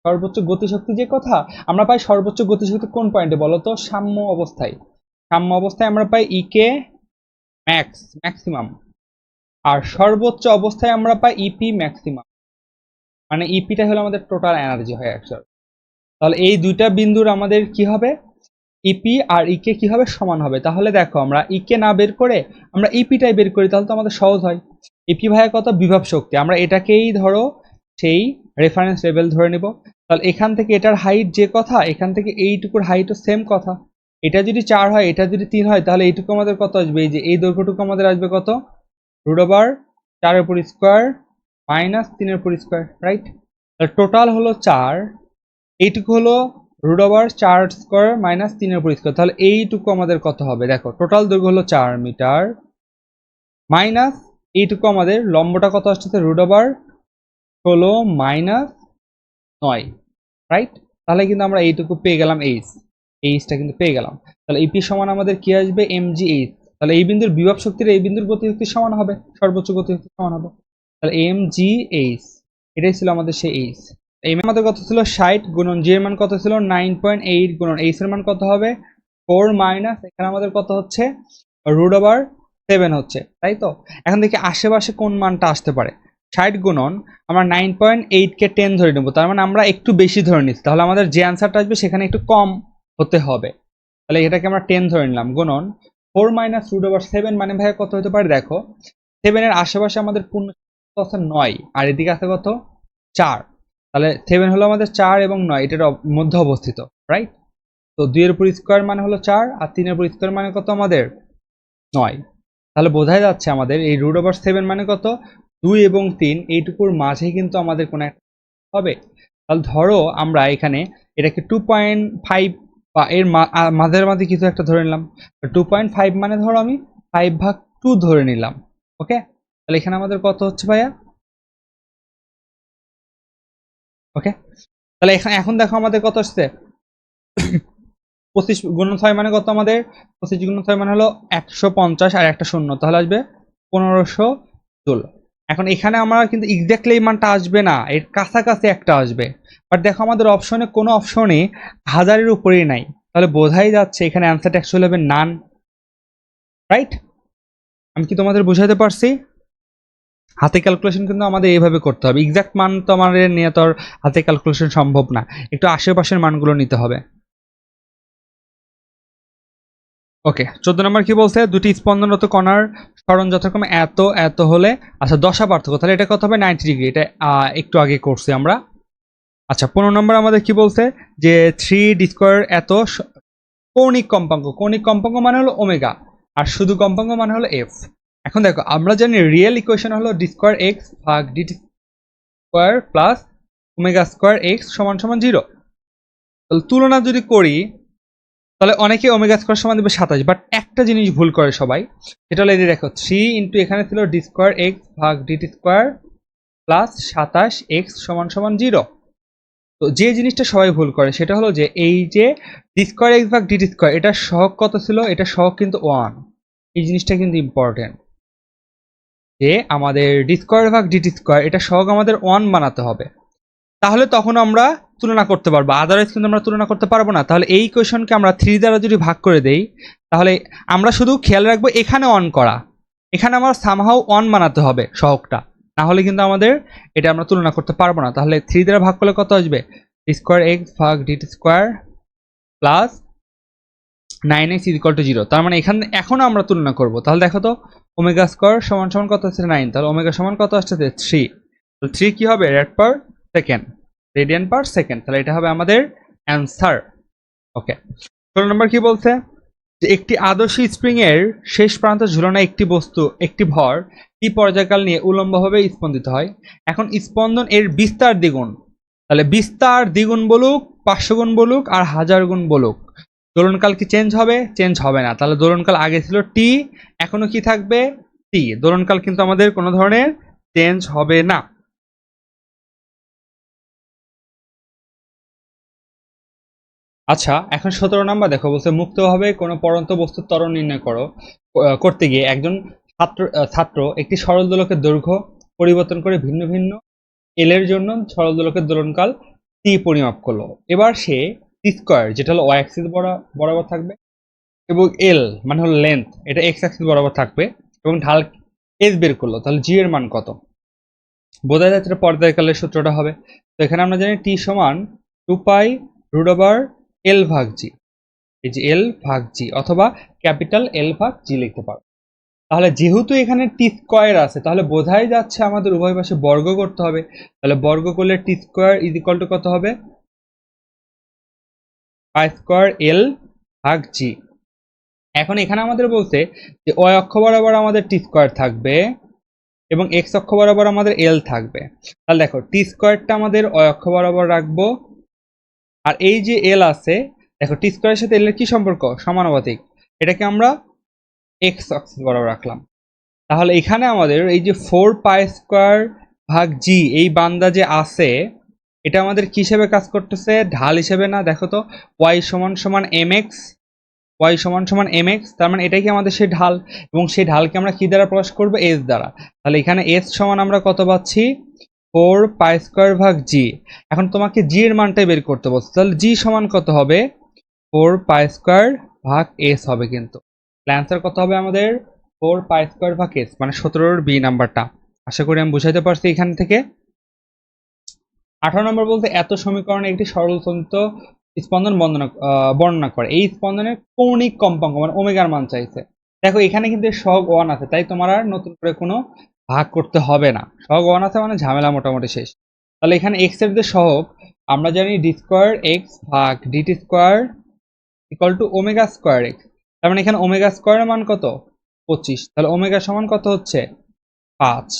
Speaker 1: সর্বোচ্চ গতিশক্তি যে কথা, আমরা পাই সর্বোচ্চ গতিশক্তি কোন পয়েন্টে বলো তো? সাম্য অবস্থায়। সাম্য অবস্থায় আমরা পাই ইকে ম্যাক্সিমাম, আর সর্বোচ্চ অবস্থায় আমরা পাই ইপি ম্যাক্সিমাম। মানে ইপিটা হলো আমাদের টোটাল এনার্জি হয় অ্যাকচুয়ালি। তাহলে এই দুইটা বিন্দুর আমাদের কি হবে? ইপি আর ইকে কি হবে? সমান হবে। তাহলে দেখো আমরা ইকে না বের করে আমরা ইপিটাই বের করি, তাহলে তো আমাদের সহজ হয়। ইপি ভাইয়া কত? বিভব শক্তি। আমরা এটাকেই ধরো সেই রেফারেন্স লেভেল ধরে নিব। তাহলে এখান থেকে এটার হাইট যে কথা, এখান থেকে এইটুকুর হাইটও সেম কথা। এটা যদি 4 হয়, এটা যদি 3 হয়, তাহলে এইটুকু আমাদের কত আসবে? এই যে এই দৈর্ঘ্যটুকু আমাদের আসবে কত? √4 মাইনাস 3 রাইট? তাহলে টোটাল হলো 4, এইটুকু হলো √4 মাইনাস 3 তাহলে এইটুকু আমাদের কত হবে? দেখো টোটাল দৈর্ঘ্য হলো 4 মিটার, মাইনাস এইটুকু আমাদের লম্বটা কত আসছে? √16 মাইনাস 9, রাইট? তাহলে কিন্তু আমরা এইটুকু পেয়ে গেলাম, এইচটা কিন্তু পেয়ে গেলাম। তাহলে ইপি সমান আমাদের কি আসবে? mgh। তাহলে এই বিন্দুর বিভব শক্তির এই বিন্দুর গতিশক্তির সমান হবে, সর্বোচ্চ গতিশক্তির সমান হবে। তাহলে mgh, এটাই ছিল আমাদের সেই এইচ। এম আমাদের কত ছিল? 60 গুণন জি এর মান কত ছিল? 9.8 গুণন এইচ এর মান কত হবে? 4 মাইনাস এখানে আমাদের কত হচ্ছে? √7 হচ্ছে, তাই তো? এখন দেখি আশেপাশে কোন মানটা আসতে পারে। 60 গুণন আমরা 9.8 কে 10 ধরে নেব, তার মানে আমরা একটু বেশি ধরে নিচ্ছি, তাহলে আমাদের যে অ্যান্সারটা আসবে সেখানে একটু কম হতে হবে। তাহলে এটাকে আমরা 10 ধরে নিলাম, গুণন 4 মাইনাস √7 মানে ভাই কত হতে পারে? দেখো 7 এর আশেপাশে আমাদের পূর্ণ আছে 9, আর এদিকে আছে কত? 4। তাহলে 7 হলো আমাদের 4 এবং 9 এটার মধ্যে অবস্থিত, রাইট? তো 2 এর উপর স্কোয়ার মানে হলো 4, আর 3 এর উপর স্কোয়ার মানে কত আমাদের? 9। তাহলে বোঝাই যাচ্ছে আমাদের এই √7 মানে কত? 2 এবং 3 এইটুকুর মাঝে কিন্তু আমাদের কোনো একটা হবে। তাহলে ধরো আমরা এখানে এটাকে 2.5 বা এর মাঝের মাঝে কিছু একটা ধরে নিলাম। 2.5 মানে ধরো আমি 5/2 ধরে নিলাম। ওকে, তাহলে এখানে আমাদের কত হচ্ছে ভাইয়া? ওকে, তাহলে এখন দেখো আমাদের কত আসছে? 25 গুণন 6 মানে কত আমাদের? 25 গুণন 6 মানে হলো 150, আর একটা শূন্য, তাহলে আসবে 1500 জুল। এখন এখানে আমরা কিন্তু এক্স্যাক্টলি এই মানটা আসবে না, এর কাছাকাছি একটা আসবে। বাট দেখো আমাদের অপশনে কোনো অপশনে 1000-এর উপরেই নাই, তাহলে বোঝাই যাচ্ছে এখানে অ্যান্সারটা অ্যাকচুয়ালি হবে নান, রাইট? আমি কি তোমাদের বোঝাতে পারছি? হাতে ক্যালকুলেশন কিন্তু আমাদের এইভাবে করতে হবে, এক্সাক্ট মান তো আমাদের নিয়ে তো আর হাতে ক্যালকুলেশন সম্ভব না, একটু আশেপাশের মানগুলো নিতে হবে। ওকে, 14 নম্বর কি বলছে? দুটি স্পন্দনরত কণার সরণ যথাক্রমে এত এত হলে, আচ্ছা দশা পার্থক্য, তাহলে এটা কত হবে? 90 ডিগ্রি। এটা একটু আগে করছি আমরা। আচ্ছা 15 নম্বর আমাদের কি বলছে? যে 3d² এত কৌণিক কম্পাঙ্ক। কৌণিক কম্পাঙ্ক মানে হলো ওমেগা, আর শুধু কম্পাঙ্ক মানে হলো এফ। এখন দেখো আমরা জানি রিয়েল ইকুয়েশন হলো d²x ভাগ dt² প্লাস ω² x সমান সমান 0। তাহলে তুলনা যদি করি, তাহলে অনেকে ওমেগা স্কোয়ার সমান দেবে 27, বাট একটা জিনিস ভুল করে সবাই, সেটা হলো এই যে দেখো 3 ইন্টু এখানে ছিল d²x ভাগ dt² প্লাস 27x সমান সমান 0। তো যে জিনিসটা সবাই ভুল করে সেটা হলো যে এই যে d²x ভাগ dt², এটার সহগ কত ছিল? এটা সহগ কিন্তু 1। এই জিনিসটা কিন্তু ইম্পর্টেন্ট, যে আমাদের d² ভাগ dt², এটা সহগ আমাদের 1 বানাতে হবে, তাহলে তখন আমরা তুলনা করতে পারবো, আদারওয়াইজ কিন্তু আমরা তুলনা করতে পারবো না। তাহলে এই কোয়েশনকে আমরা 3 দ্বারা যদি ভাগ করে দেই, তাহলে আমরা শুধু খেয়াল রাখবো এখানে অন করা, এখানে আমার সামহাউ অন বানাতে হবে সহগটা, না হলে কিন্তু আমাদের এটা আমরা তুলনা করতে পারবো না। তাহলে 3 দ্বারা ভাগ করলে কত আসবে? d²x ভাগ dt² প্লাস 9x = 0। তার মানে এখানে এখন আমরা তুলনা করব, তাহলে দেখো তো ω² সমান সমান কত আসছে? 9। তাহলে ওমেগা সমান কত আসছে? 3। তাহলে 3 কি হবে? Radian per second. তাহলে এটা হবে আমাদের অ্যান্সার। ওকে, 16 নম্বর কি বলছে? যে একটি আদর্শ স্প্রিং এর শেষ প্রান্তে ঝুলানো একটি বস্তু, একটি ভর কি পর্যায়কাল নিয়ে উলম্বভাবে স্পন্দিত হয়। এখন স্পন্দন এর বিস্তার দ্বিগুণ, তাহলে বিস্তার দ্বিগুণ বলুক, 500 গুণ বলুক, আর 1000 গুণ বলুক, দোলনকাল কি চেঞ্জ হবে? চেঞ্জ হবে না। তাহলে দোলনকাল আগে ছিল টি, এখনো কি থাকবে? টি। দোলনকাল কিন্তু আমাদের কোনো ধরনের চেঞ্জ হবে না। আচ্ছা এখন 17 নাম্বার দেখো, বলছে মুক্তভাবে কোনো পড়ন্ত বস্তুর ত্বরণ নির্ণয় করতে গিয়ে একজন ছাত্র একটি সরল দোলকের দৈর্ঘ্য পরিবর্তন করে ভিন্ন ভিন্ন এল এর জন্য সরল দোলকের দোলনকাল টি পরিমাপ করলো। এবার সে টি স্কোয়ার যেটা হলো ওয়াই অ্যাক্সিস বরাবর থাকবে এবং এল মানে হলো লেন্থ, এটা এক্স অ্যাক্সিস বরাবর থাকবে এবং ঢাল এস বের করলো। তাহলে জি এর মান কত? বোঝা যাচ্ছে এটা পর্যায়কালের সূত্রটা হবে। তো এখানে আমরা জানি টি সমান 2π√এল ভাগ জি, এই যে এল ভাগ জি, অথবা ক্যাপিটাল এল ভাগ জি লিখতে পারো। তাহলে যেহেতু এখানে টি স্কোয়ার আছে তাহলে বোঝাই যাচ্ছে আমাদের উভয় পাশে বর্গ করতে হবে। তাহলে বর্গ করলে টি স্কোয়ার ইজ ইকুয়াল টু কত হবে? পাই স্কোয়ার এল ভাগ জি। এখন এখানে আমাদের বলছে যে ওয়াই অক্ষ বরাবর আমাদের টি স্কোয়ার থাকবে এবং এক্স অক্ষ বরাবর আমাদের এল থাকবে। তাহলে দেখো টি স্কোয়ারটা আমাদের ওয়াই অক্ষ বরাবর রাখবো, আর এই যে এল আছে, দেখো টি স্কোয়ারের সাথে এল এর কি সম্পর্ক? সমানুপাতিক। এটাকে আমরা এক্স অক্ষ বরাবর রাখলাম। তাহলে এখানে আমাদের এই যে 4π² ভাগ জি এই বান্দা যে আছে, এটা আমাদের কি হিসেবে কাজ করতেছে? ঢাল হিসেবে না? দেখো তো, ওয়াই সমান সমান এম এক্স, ওয়াই সমান সমান এম এক্স, তার মানে এটাই কি আমাদের সেই ঢাল, এবং সেই ঢালকে আমরা কি দ্বারা প্রকাশ করবো? এস দ্বারা। তাহলে এখানে এস সমান আমরা কত পাচ্ছি? 4π² ভাগ জি। এখন তোমাকে জি এর মানটাই বের করতে বলছে, তাহলে জি সমান কত হবে? 4π² ভাগ এস হবে। কিন্তু অ্যান্সার কত হবে আমাদের? 4π² ভাগ এস, মানে 17-র বি নাম্বারটা। আশা করি আমি বুঝাইতে পারছি এখান থেকে। 18 নম্বর বলতে এত সমীকরণে একটি সরলতন্ত্র স্পন্দন বর্ণনা করে। এই স্পন্দনের কৌণিক কম্পাঙ্ক মানে ওমেগার মান চাইছে। দেখো এখানে কিন্তু সহগ 1 আছে, তাই তোমার আর নতুন করে কোনো ভাগ করতে হবে না। সহগ 1 আছে মানে ঝামেলা মোটামুটি শেষ। তাহলে এখানে এক্স এর যে সহগ, আমরা জানি ডি স্কোয়ার এক্স ভাগ DT square equal to omega square X. তার মানে এখানে ওমেগা স্কোয়ারের মান কত? 25। তাহলে ওমেগা সমান কত হচ্ছে? 5।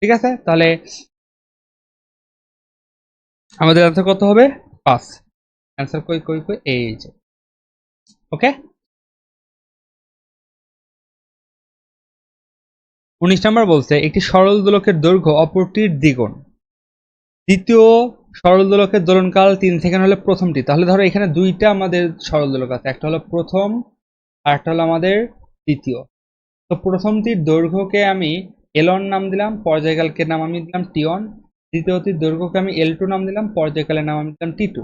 Speaker 1: ঠিক আছে, তাহলে আমাদের অ্যান্সার কত হবে? 5। অ্যান্সার কই কই কই, এই যে। ওকে, 19 নম্বর বলছে একটি সরল দোলকের দৈর্ঘ্য অপরটির দ্বিগুণ। দ্বিতীয় সরল দোলকের দোলনকাল 3 সেকেন্ড হলে প্রথমটি। তাহলে ধরো এখানে দুইটা আমাদের সরল দোলক আছে, একটা হলো প্রথম আর একটা হলো আমাদের দ্বিতীয়। তো প্রথমটির দৈর্ঘ্যকে আমি এল1 নাম দিলাম, পর্যায়কালকে নাম আমি দিলাম টি1। দ্বিতীয়টির দৈর্ঘ্যকে আমি এল2 নাম দিলাম, পর্যায়কালের নাম আমি দিলাম টি2।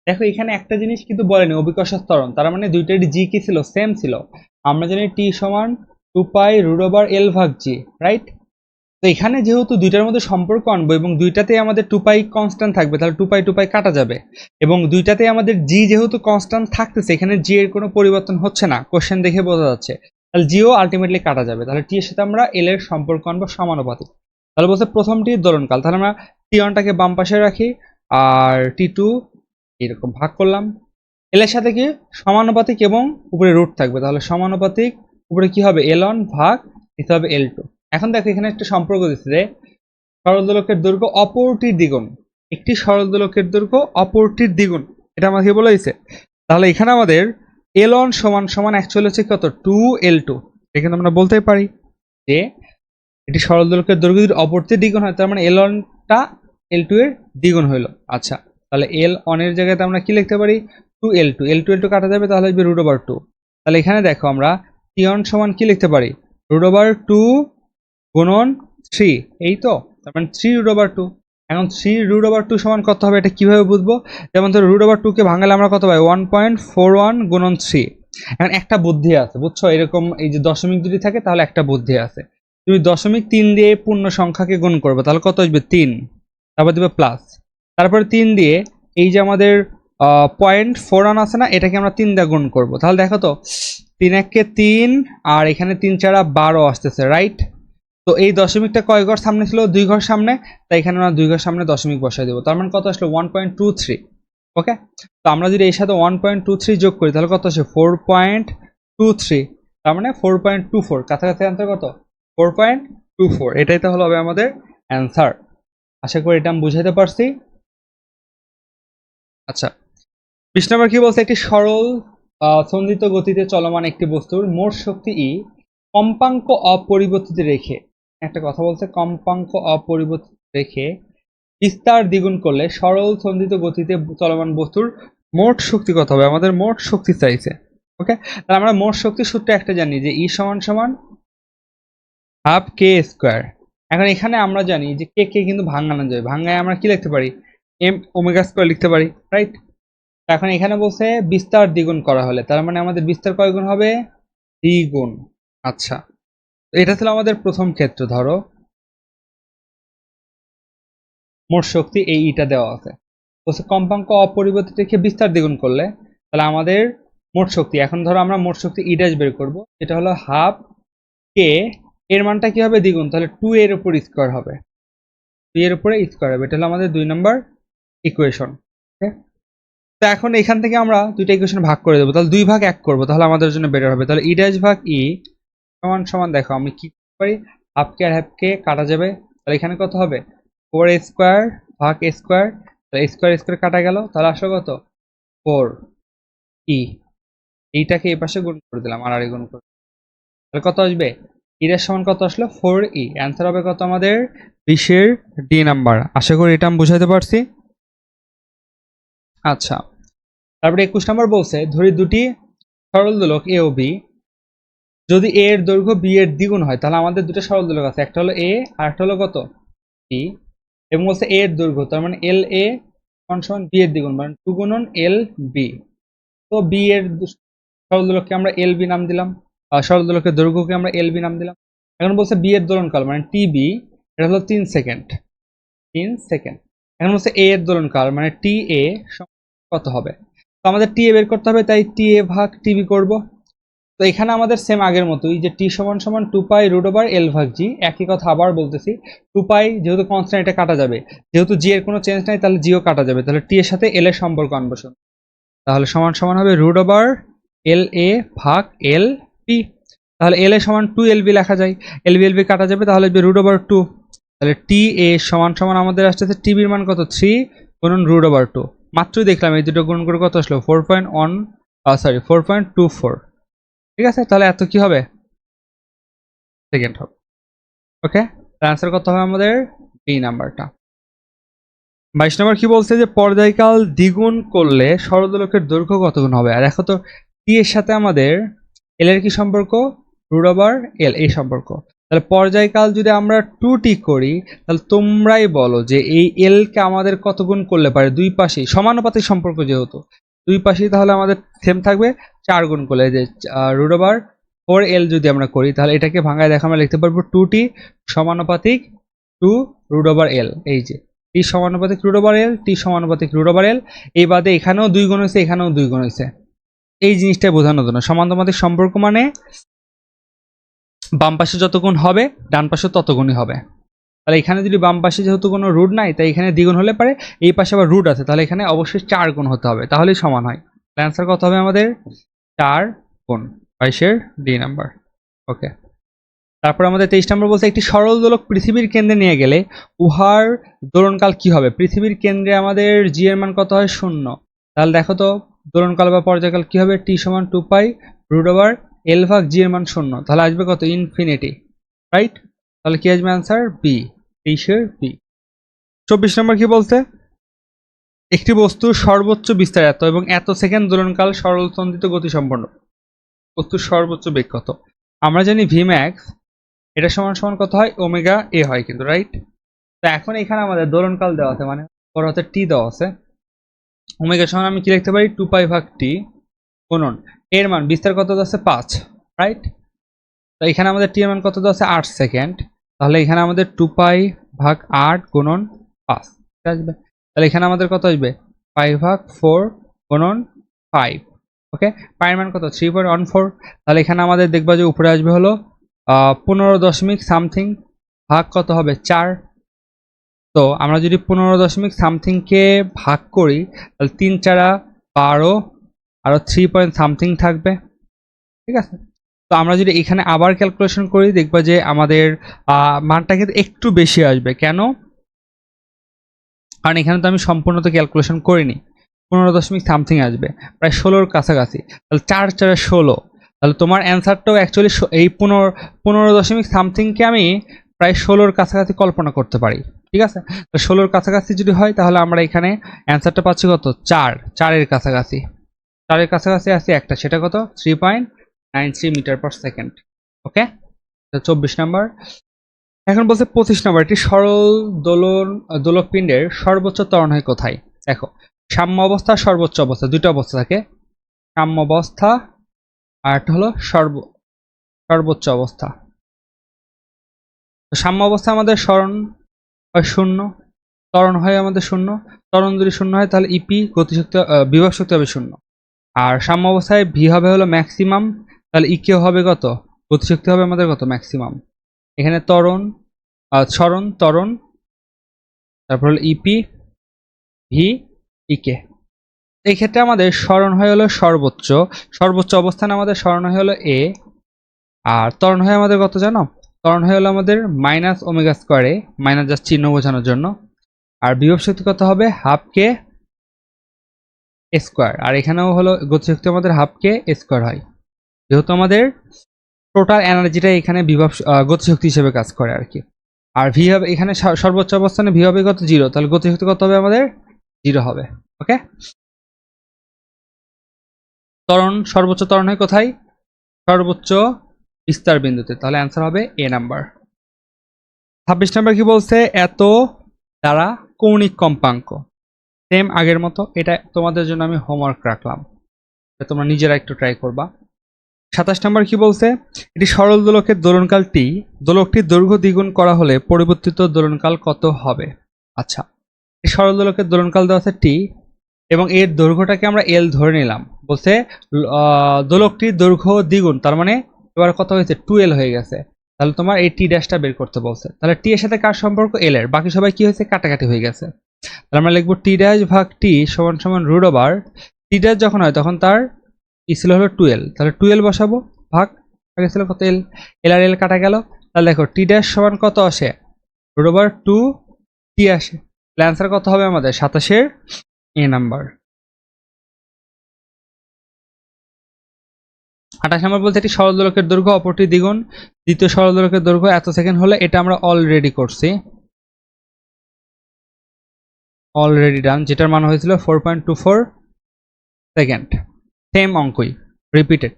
Speaker 1: দেখো এখানে একটা জিনিস কিন্তু বলেনি, অভিকর্ষজ ত্বরণ, তার মানে দুইটার জি কি ছিল? সেম ছিল। আমরা জানি টি সমান 2π√এল ভাগ জি, রাইট? তো এখানে যেহেতু দুইটার মধ্যে সম্পর্ক আনবো এবং দুইটাতেই আমাদের 2π কনস্ট্যান্ট থাকবে, তাহলে 2π কাটা যাবে, এবং দুইটাতেই আমাদের জি যেহেতু কনস্ট্যান্ট থাকতেছে, এখানে জি এর কোনো পরিবর্তন হচ্ছে না, কোশ্চেন দেখে বোঝা যাচ্ছে, তাহলে জিও আলটিমেটলি কাটা যাবে। তাহলে টি এর সাথে আমরা এল এর সম্পর্ক আনবো সমানুপাতিক। তাহলে বলছে প্রথমটির দোলনকাল, তাহলে আমরা টি1টাকে বাম পাশে রাখি আর টি2 এরকম ভাগ করলাম। এল এর সাথে কি সমানুপাতিক এবং উপরে রুট থাকবে, তাহলে সমানুপাতিক, উপরে কি হবে? এল1 ভাগ নিতে হবে এল2। এখন দেখো এখানে একটা সম্পর্ক দিচ্ছে যে সরল দোলকের দৈর্ঘ্য অপরটির দ্বিগুণ। একটি সরল দোলকের দৈর্ঘ্য অপরটির দ্বিগুণ, এটা আমাকে বলে দিচ্ছে। তাহলে এখানে আমাদের এল1 সমান সমান অ্যাকচুয়ালি হচ্ছে কত? 2l2। এখানে আমরা বলতেই পারি যে এটি সরল দোলকের দৈর্ঘ্য যদি অপরটির দ্বিগুণ হয়, তার মানে এল1টা এল2 এর দ্বিগুণ হইলো। আচ্ছা, তাহলে এল1 এর জায়গাতে আমরা কি লিখতে পারি? 2l2, l2 কাটা যাবে, তাহলে আসবে √2। তাহলে এখানে দেখো আমরা টি1 সমান কি লিখতে পারি? √2 গুণন 3, এই তো, তার মানে 3√2। এখন 3√2 সমান কত হবে এটা কিভাবে বুঝবো? যেমন ধরো √2 কে ভাঙালে আমরা কত পাই? 1.41 গুণন 3। এখন একটা বুদ্ধি আছে, বুঝছো? এরকম এই যে দশমিক যদি থাকে তাহলে একটা বুদ্ধি আছে। তুমি 0.3 দিয়ে পূর্ণ সংখ্যাকে গুণ করবে, তাহলে কত আসবে? 3। তারপর দিবে প্লাস, তারপরে 3 দিয়ে এই যে আমাদের 0.41 আছে না, এটাকে আমরা 3 দিয়ে গুণ করবো। তাহলে দেখো তো, 3 1 3, আর এখানে 3 4 12 আসতেছে, রাইট? তো এই দশমিকটা কয় ঘর সামনে ছিল? 2 ঘর সামনে, তাই এখানে আমরা 2 ঘর সামনে দশমিক বসাই দেবো। তার মানে কত আসলো? 1.23। ওকে, তো আমরা যদি এর সাথে 1.23 যোগ করি তাহলে কত আসে? 4.23। তার মানে 4.24, কাছাকাছি অ্যান্সার কত? 4.24। এটাই তাহলে হবে আমাদের অ্যান্সার। আশা করি এটা আমি বুঝাইতে পারছি। আচ্ছা, 20 নম্বর কি বলছে? একটি সরল সন্দিত গতিতে চলমান একটি বস্তুর মোট শক্তি ই কম্পাঙ্ক অপরিবর্তিত রেখে, একটা কথা বলছে, কম্পাঙ্ক অপরিবর্তিত রেখে বিস্তার দ্বিগুণ করলে সরল সন্দিত গতিতে চলমান বস্তুর মোট শক্তি কত হবে? আমাদের মোট শক্তি চাইছে। ওকে, তাহলে আমরা মোট শক্তির সূত্র একটা জানি যে ই সমান সমান হাফ কে স্কোয়ার। এখন এখানে আমরা জানি যে কে কে কিন্তু ভাঙানো যায়, ভাঙায় আমরা কি লিখতে পারি, এম ওমেগা স্কোয়ার লিখতে পারি, রাইট। এখন এখানে বলছে বিস্তার দ্বিগুণ করা হলে, তার মানে আমাদের বিস্তার কয় গুণ হবে, দ্বিগুণ। আচ্ছা, এটা ছিল আমাদের প্রথম ক্ষেত্র। ধরো মোট শক্তি এই ইটা দেওয়া আছে, বলছে কম্পাঙ্ক অপরিবর্তিত রেখে বিস্তার দ্বিগুণ করলে তাহলে আমাদের মোট শক্তি, এখন ধরো আমরা মোট শক্তি ই ড্যাশ বের করবো, এটা হলো হাফ কে, এর মানটা কি হবে, দ্বিগুণ, তাহলে 2 এর উপর স্কোয়ার হবে, 2 এর উপরে স্কোয়ার হবে, এটা হলো আমাদের 2 নম্বর ইকুয়েশন। তো এখন এখান থেকে আমরা দুইটা ইকুয়েশন ভাগ করে দেবো, তাহলে 2 ভাগ 1 করবো, তাহলে আমাদের জন্য বেটার হবে। তাহলে ই ড্যাশ ভাগ ই সমান সমান, দেখো আমি কি করতে পারি, হাফ কে আর হাফ কে কাটা যাবে, তাহলে এখানে কত হবে, 4 স্কোয়ার ভাগ এ স্কোয়ার, তাহলে স্কোয়ার স্কোয়ার কাটা গেল, তাহলে আসলে কত, 4 ই, এইটাকে এই পাশে গুণ করে দিলাম, আর গুণ করে, তাহলে কত আসবে, এর সমান কত আসলো, 4 ই। অ্যান্সার হবে কত আমাদের, 20-এর ডি নাম্বার। আশা করি এটা আমি বুঝাতে পারছি। আচ্ছা, তারপরে 21 নাম্বার বলছে, ধরি দুটি সরল দোলক এ ও বি, যদি এ এর দৈর্ঘ্য বি এর দ্বিগুণ হয়, তাহলে আমাদের দুটো সরল দোলক আছে, একটা হলো এ আর একটা হলো কত, বি, এবং বলছে এ এর দৈর্ঘ্য, তার মানে এল এ সমান সমান বি এর দ্বিগুণ, মানে 2 গুণন এল বি। তো বি এর সরল দোলককে আমরা এল বি নাম দিলাম, সরল দোলকের দৈর্ঘ্যকে আমরা এল বি নাম দিলাম। এখন বলছে বি এর দোলনকাল মানে টি বি, এটা হলো 3 সেকেন্ড, 3 সেকেন্ড। এখন বলছে এ এর দোলনকাল মানে টি এ কত হবে, তো আমাদের টি এ বের করতে হবে, তাই টি এ ভাগ টিবি করব। তো এখানে আমাদের সেম আগের মতোই, যে টি সমান সমান 2 পাই রুট ওভার এল ভাগ জি, একই কথা আবার বলতেছি, 2 পাই যেহেতু কনস্ট্যান্ট এটা কাটা যাবে, যেহেতু জি এর কোনো চেঞ্জ নাই তাহলে জিও কাটা যাবে, তাহলে টি এর সাথে এল এর সম্পর্ক আনবো, তাহলে সমান সমান হবে রুট ওভার এল এ ভাগ এল পি, তাহলে এল এ সমান 2 এল বি লেখা যায়, এল বি কাটা যাবে, তাহলে রুট ওভার 2, তাহলে টি এ সমান সমান আমাদের আসতেছে টিবির মান কত, 3 গুণন রুট ওভার 2, মাত্রই দেখলাম এই দুটো গুণ করে কত আসলো, 4.24, ঠিক আছে, তাহলে এত কি হবে, সেকেন্ড হবে। ওকে, আনসার কত হবে আমাদের, বি নাম্বারটা। 22 নম্বর কি বলছে, যে পর্যায়কাল দ্বিগুণ করলে সরলদোলকের দৈর্ঘ্য কত গুণ হবে, আর দেখো তো টি এর সাথে আমাদের এল এর কি সম্পর্ক, রুট ওভার এল, এই সম্পর্ক, তাহলে পর্যায়কাল যদি আমরা 2t করি, তাহলে তোমরাই বলো যে এই এল কে আমাদের কত গুণ করলে পারে, দুই পাশেই সমানুপাতিক সম্পর্ক, যেহেতু দুই পাশেই তাহলে আমাদের সেম থাকবে, 4 গুণ করলে, যে রুট ওভার 4l যদি আমরা করি, তাহলে এটাকে ভাঙায় দেখা আমরা লিখতে পারবো 2t সমানুপাতিক 2 রুট ওভার এল, এই যে টি সমানুপাতিক রুট ওভার এল, টি সমানুপাতিক রুট ওভার এল, এই বাদে এখানেও 2 গুণ হয়েছে, এখানেও 2 গুণ হয়েছে, এই জিনিসটা বোঝানোর জন্য। সমানুপাতিক সম্পর্ক মানে বাম পাশে যত গুণ হবে ডান পাশে তত গুণই হবে, তাহলে এখানে যদি বাম পাশে যেহেতু কোনো রুট নাই, তাই এখানে দ্বিগুণ হলে পারে, এই পাশে আবার রুট আছে, তাহলে এখানে অবশ্যই 4 গুণ হতে হবে, তাহলেই সমান হয়। অ্যান্সার কত হবে আমাদের, 4 গুণ, 22-এর ডি নাম্বার। ওকে, তারপর আমাদের 23 নম্বর বলছে, একটি সরল দোলক পৃথিবীর কেন্দ্রে নিয়ে গেলে উহার দোলনকাল কি হবে, পৃথিবীর কেন্দ্রে আমাদের জি এর মান কত হয়, 0, তাহলে দেখো তো দোলনকাল বা পর্যায়কাল কি হবে, টি সমান 2 পাই রুট ওভার এল ভাগ জি এর মান 0, তাহলে আসবে কত, ইনফিনিটি, রাইট, তাহলে কি আসবে অ্যান্সার, বি, 23-এর বি। 24 নম্বর কি বলছে, একটি বস্তুর সর্বোচ্চ বিস্তার এত এবং এত সেকেন্ড দোলনকাল সরলতন্ত্রিত গতি সম্পন্ন, বস্তুর সর্বোচ্চ বেগ কত, আমরা জানি ভি ম্যাক্স এটা সমান সমান কত হয়, ওমেগা এ হয় কিন্তু, রাইট। তো এখন এখানে আমাদের দোলনকাল দেওয়া আছে, মানে ওর হাতে টি দেওয়া আছে, ওমেগা সমান আমি কি লিখতে পারি, 2 পাই ভাগ টি গুণন এর মান বিস্তার কত আছে, 5, রাইট। তো এখানে আমাদের টি এর মান কত দেওয়া আছে, 8 সেকেন্ড, তাহলে এখানে আমাদের 2 পাই ভাগ 8 গুণন 5 আসবে, তাহলে এখানে আমাদের কত আসবে, 5 ভাগ 4 গুণন 5, ওকে, পায়ের মান কত, 3.14, তাহলে এখানে আমাদের দেখবা যে উপরে আসবে হলো 15 দশমিক সামথিং ভাগ কত হবে, 4, তো আমরা যদি 15 দশমিক সামথিংকে ভাগ করি, তাহলে 3 4 12, আরো 3 পয়েন্ট সামথিং থাকবে, ঠিক আছে। তো আমরা যদি এখানে আবার ক্যালকুলেশন করি, দেখবা যে আমাদের মানটা কিন্তু একটু বেশি আসবে, কেন, কারণ এখানে তো আমি সম্পূর্ণ তো ক্যালকুলেশন করিনি, 15 দশমিক সামথিং আসবে, প্রায় 16-র কাছাকাছি, তাহলে 4 4 16, তাহলে তোমার অ্যান্সারটাও অ্যাকচুয়ালি এই 15 দশমিক সামথিংকে আমি প্রায় 16-র কাছাকাছি কল্পনা করতে পারি, ঠিক আছে। তো 16-র কাছাকাছি যদি হয়, তাহলে আমরা এখানে অ্যান্সারটা পাচ্ছি কত, 4-এর কাছাকাছি, 4-এর কাছাকাছি আছে একটা, সেটা কত, 3.93 মিটার পার সেকেন্ড। ওকে, 24 নাম্বার। এখন বলছে 25 নম্বর, একটি সরল দোলকপিণ্ডের সর্বোচ্চ ত্বরণ হয় কোথায়? দেখো, সাম্য অবস্থা, সর্বোচ্চ অবস্থা, দুটো অবস্থা থাকে। সাম্য অবস্থা আর একটা হলো সর্বোচ্চ অবস্থা। তো সাম্য অবস্থা আমাদের সরণ হয় শূন্য, ত্বরণ হয় আমাদের শূন্য। ত্বরণ যদি শূন্য হয় তাহলে ইপি গতিশক্তি বিভব শক্তি হবে শূন্য। আর সাম্য অবস্থায় ভি হবে হলো ম্যাক্সিমাম, তাহলে ইকিউ হবে কত? গতিশক্তি হবে আমাদের কত? ম্যাক্সিমাম। এখানে সরণ ত্বরণ, তারপর হলো ইপি ভি ইকে। এই ক্ষেত্রে আমাদের সরণ হয় হলো সর্বোচ্চ অবস্থানে আমাদের সরণ হয় হলো এ, আর ত্বরণ হয় আমাদের কত জানো? ত্বরণ হয়ে হলো আমাদের মাইনাস ওমেগা স্কোয়ারে, মাইনাস জাস্ট চিহ্ন বোঝানোর জন্য। আর বিভব শক্তি কত হবে? Half k square. আর এখানেও হলো গতিশক্তি আমাদের হাফ কে স্কোয়ার হয়, যেহেতু আমাদের টোটাল এনার্জিটা এখানে গতিশক্তি হিসেবে কাজ করে আর কি। আর ভি হবে এখানে সর্বোচ্চ অবস্থানে ভি হবে কত? 0, তাহলে গতিশক্তি কত হবে আমাদের? 0 হবে। ওকে, সর্বোচ্চ ত্বরণ হয় কোথায়? সর্বোচ্চ বিস্তার বিন্দুতে, তাহলে অ্যান্সার হবে এ নাম্বার। 26 নাম্বার কি বলছে? এত দ্বারা কৌণিক কম্পাঙ্ক, সেম আগের মতো, এটা তোমাদের জন্য আমি হোমওয়ার্ক রাখলাম, তোমরা নিজেরা একটু ট্রাই করবা। 27 নম্বর কি বলছে? এটি সরল দোলকের দোলনকাল টি, দোলকটির দৈর্ঘ্য দ্বিগুণ করা হলে পরিবর্তিত দোলনকাল কত হবে? আচ্ছা, এই সরল দোলকের দোলনকাল দেওয়া আছে টি, এবং এর দৈর্ঘ্যটাকে আমরা এল ধরে নিলাম। বলছে দোলকটির দৈর্ঘ্য দ্বিগুণ, তার মানে এবার কত হয়েছে? 2L হয়ে গেছে। তাহলে তোমার এই টি ড্যাশটা বের করতে বলছে। তাহলে টি এর সাথে কার সম্পর্ক? এল এর। বাকি সবাই কি হয়েছে? কাটাকাটি হয়ে গেছে। তাহলে আমরা লিখবো টি ড্যাশ ভাগ টি সমান সমান রুট ওভার, টি ড্যাশ যখন হয় তখন তার ছিল হলো 2L, তাহলে 2L বসাবো, ভাগ আগে ছিল কত? এল। এল আর এল কাটা গেল, তাহলে দেখো টি ড্যাশ সমান কত আসে? রুট ওভার 2 টি আসে। তাহলে অ্যান্সার কত হবে আমাদের? 27-এর এ নাম্বার। 28 নম্বর বলতে এটি সরল দোলকের দৈর্ঘ্য, অপরটি দ্বিগুণ, দ্বিতীয় সরল দোলকের দৈর্ঘ্য এত সেকেন্ড হলে, এটা আমরা অলরেডি করছি, অলরেডি ডান, যেটার মান হয়েছিল 4.24 সেকেন্ড। Same অঙ্কই repeated.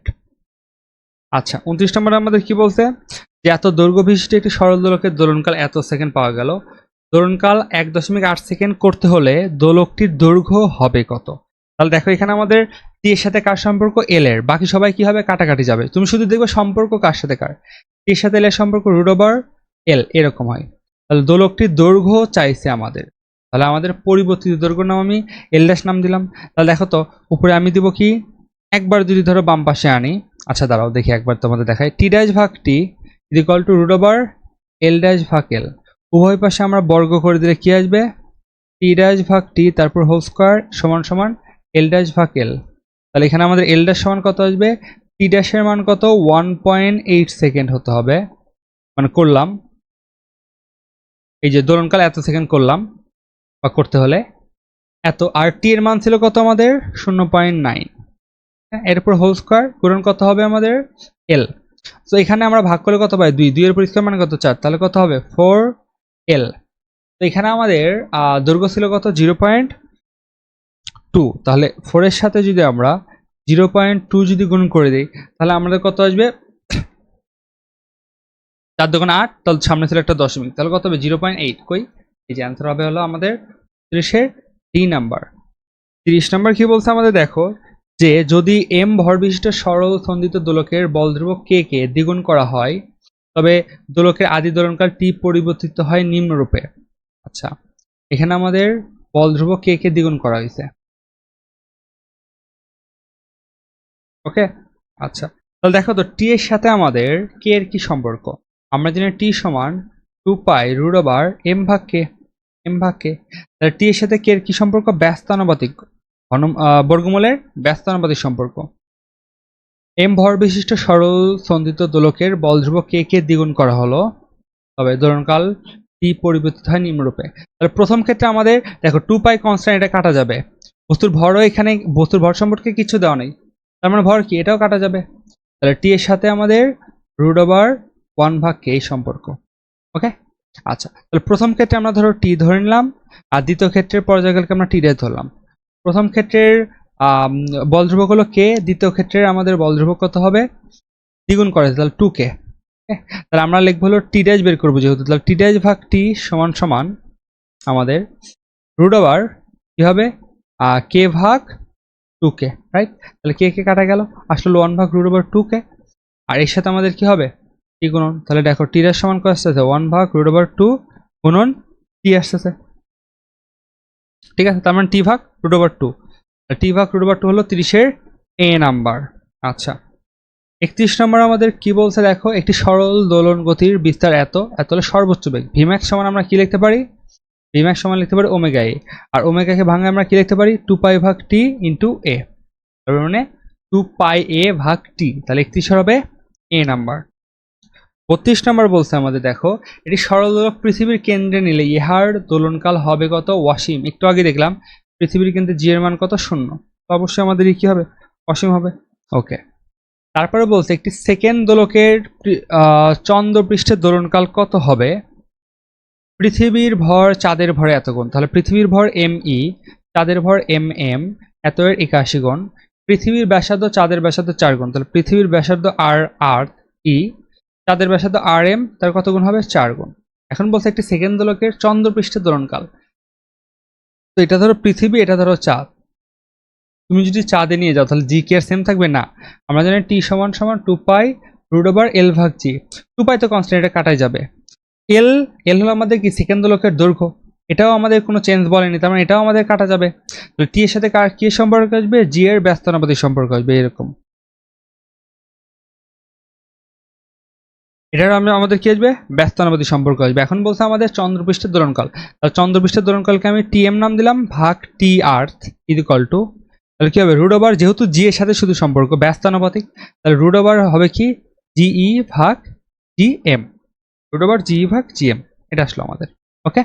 Speaker 1: আচ্ছা, 29 নম্বরে আমাদের কি বলছে? যে এত দৈর্ঘ্য বিশিষ্ট একটি সরল দোলকের দোলনকাল এত সেকেন্ড পাওয়া গেল, দোলনকাল 1.8 সেকেন্ড করতে হলে দোলকটির দৈর্ঘ্য হবে কত? তাহলে দেখো এখানে আমাদের টি এর সাথে কার সম্পর্ক? এল এর। বাকি সবাই কি হবে? কাটাকাটি যাবে। তুমি শুধু দেখবে সম্পর্ক কার সাথে কার। টি এর সাথে এল এর সম্পর্ক রুট ওভার এল, এরকম হয়। তাহলে দোলকটির দৈর্ঘ্য চাইছে আমাদের, তাহলে আমাদের পরিবর্তিত দৈর্ঘ্য নাম আমি এল ড্যাশ নাম দিলাম। তাহলে দেখো তো উপরে আমি দিব কি? একবার যদি ধরো বাম পাশে আনি, আচ্ছা দাঁড়াও দেখি একবার তোমাদের দেখাই। টি ড্যাশ ভাগ t equal to root over l dash ভাগ এল, উভয় পাশে আমরা বর্গ করে দিলে কি আসবে? টি ড্যাশ ভাগ টি তারপর হোল স্কোয়ার সমান সমান এল ড্যাশ ভাগ এল। তাহলে এখানে আমাদের এল ড্যাশ সমান কত আসবে? টি ড্যাশের মান কত? 1.8 সেকেন্ড হতে হবে, মানে করলাম এই যে দোলনকাল এত সেকেন্ড করলাম বা করতে হলে এত, আর টি এর মান ছিল কত আমাদের? 0.9। এরপর হোল স্কোয়ার গুণন কত হবে আমাদের? এল। তো এখানে আমরা ভাগ করলে কত পাই? 2, 2 এর পরিষ্কার মানে কত? 4, তাহলে কত হবে? 4L। তো এখানে আমাদের দৈর্ঘ্য ছিল কত? 0.2, তাহলে 4 এর সাথে যদি আমরা 0.2 যদি গুণ করে দিই তাহলে আমাদের কত আসবে? 4 দুগুণ 8, তাহলে সামনে ছিল একটা দশমিক, তাহলে কত হবে? 0.8। কই? এই যে অ্যান্সার হবে হলো আমাদের 30-এর ডি নাম্বার। 30 নাম্বার কি বলছে আমাদের? দেখো যে যদি এম ভর বিশিষ্ট সরল সন্দিত দোলকের বল ধ্রুবক কে কে দ্বিগুণ করা হয় তবে দোলকের আদি দোলনকাল টি পরিবর্তিত হয় নিম্নরূপে। আচ্ছা, এখানে আমাদের বল ধ্রুবক কে কে দ্বিগুণ করা হয়েছে। ওকে, আচ্ছা, তাহলে দেখো তো টি এর সাথে আমাদের কে এর কি সম্পর্ক? আমরা জানি টি সমান 2 পাই রুট ওভার এম ভাগ কে, এম ভাগ কে। তাহলে টি এর সাথে কে এর কি সম্পর্ক? ব্যস্তানুপাতিক, বর্গমূলের ব্যস্তানুপাতিক সম্পর্ক। এম ভর বিশিষ্ট সরল সন্দিত দোলকের বল ধ্রুবক কে কে দ্বিগুণ করা হলো, তবে দোলনকাল টি পরিবর্তিত হয় নিম্নরূপে। তাহলে প্রথম ক্ষেত্রে আমাদের দেখো 2 পাই কনস্ট্যান্ট, এটা কাটা যাবে। বস্তুর ভরও এখানে, বস্তুর ভর সম্পর্কে কিছু দেওয়া নেই, তার মানে ভর কি? এটাও কাটা যাবে। তাহলে টি এর সাথে আমাদের রুট ওভার 1 ভাগ কে এই সম্পর্ক। ওকে, আচ্ছা, তাহলে প্রথম ক্ষেত্রে আমরা ধরো টি ধরে নিলাম, আর দ্বিতীয় ক্ষেত্রের পর্যায়কালকে আমরা টি ড্যাশ ধরলাম। প্রথম ক্ষেত্রের বল ধ্রুবক হলো কে, দ্বিতীয় ক্ষেত্রের আমাদের বল ধ্রুবক কত হবে? দ্বিগুণ করে, তাহলে 2K। তাহলে আমরা লিখবো হলো টি ড্যাশ বের করবো যেহেতু, তাহলে টি ড্যাশ ভাগ টি সমান সমান আমাদের রুট ওভার কি হবে কে ভাগ 2k, রাইট? তাহলে কে কে কাটা গেল, আসলে 1 ভাগ রুট ওভার 2k, আর এর সাথে আমাদের কি হবে টি গুণন। তাহলে দেখো টি ড্যাশ সমান কত আসতেছে 1 ভাগ রুট ওভার 2 গুণন টি আসতেছে, ঠিক আছে? তার মানে টি ভাগ রুট ওভার 2, টি ভাগ রুট ওভার 2 হলো 30-এর a নাম্বার। আচ্ছা, 31 নম্বর আমাদের কি বলছে দেখো, একটি সরল দোলন গতির বিস্তার এত হলে সর্বোচ্চ বেগ ভিম্যাক্স সমান আমরা কি লিখতে পারি, ভিম্যাক্স সমান লিখতে পারি ওমেগা এ, আর ওমেগাকে ভাঙে আমরা কি লিখতে পারি 2 পাই ভাগ টি ইন্টু এ, তার মানে 2 পাই এ ভাগ টি, তাহলে 31 হবে এ নাম্বার। 32 নম্বর বলছে আমাদের দেখো, এটি সরল দোলক পৃথিবীর কেন্দ্রে নিলে ইহার দোলনকাল হবে কত অসীম। একটু আগে দেখলাম পৃথিবীর কেন্দ্রে জি এর মান কত 0, তো অবশ্যই আমাদের কি হবে অসীম হবে। ওকে, তারপরে বলছে একটি সেকেন্ড দোলকের চন্দ্রপৃষ্ঠের দোলনকাল কত হবে, পৃথিবীর ভর চাঁদের ভরে এত গুণ, তাহলে পৃথিবীর ভর এম ই, চাঁদের ভর এম এম, এত এর 81 গুণ, পৃথিবীর ব্যাসার্ধ চাঁদের ব্যাসার্ধ 4 গুণ, তাহলে পৃথিবীর ব্যাসার্ধ আর আর্থ ই, চাঁদের ব্যাসার্ধ আর এম, তার কত গুণ হবে 4 গুণ। এখন বলছে একটি সেকেন্ড দোলকের চন্দ্রপৃষ্ঠের দোলনকাল, তো এটা ধরো পৃথিবী, এটা ধরো চাঁদ, তুমি যদি চাঁদে নিয়ে যাও তাহলে জি কি আর সেম থাকবে না, আমরা জানি টি সমান সমান 2 পাই রুট ওভার এল ভাগ জি, 2 পাই তো কনস্ট্যান্ট, এটা কাটাই যাবে, এল এল হলো আমাদের কি সেকেন্ড দোলকের দৈর্ঘ্য, এটাও আমাদের কোনো চেঞ্জ বলেনি, তার মানে এটাও আমাদের কাটা যাবে, তো টি এর সাথে কার কি সম্পর্ক আসবে, জি এর ব্যস্তানুপাতিক সম্পর্ক আসবে এরকম, এটার আমাদের কি আসবে ব্যস্তানুপাতিক সম্পর্ক আসবে। এখন বলছে আমাদের চন্দ্রপৃষ্ঠের দোলনকাল, তাহলে চন্দ্রপৃষ্ঠের দোলনকালকে আমি টি এম নাম দিলাম ভাগ টি আর্থ ইকুয়াল টু, তাহলে কি হবে রুট ওভার, যেহেতু জি এর সাথে শুধু সম্পর্ক ব্যস্তানুপাতিক, তাহলে রুট ওভার হবে কি জিই ভাগ জি এম, রুট ওভার জি ভাগ জি এম, এটা আসলো আমাদের। ওকে,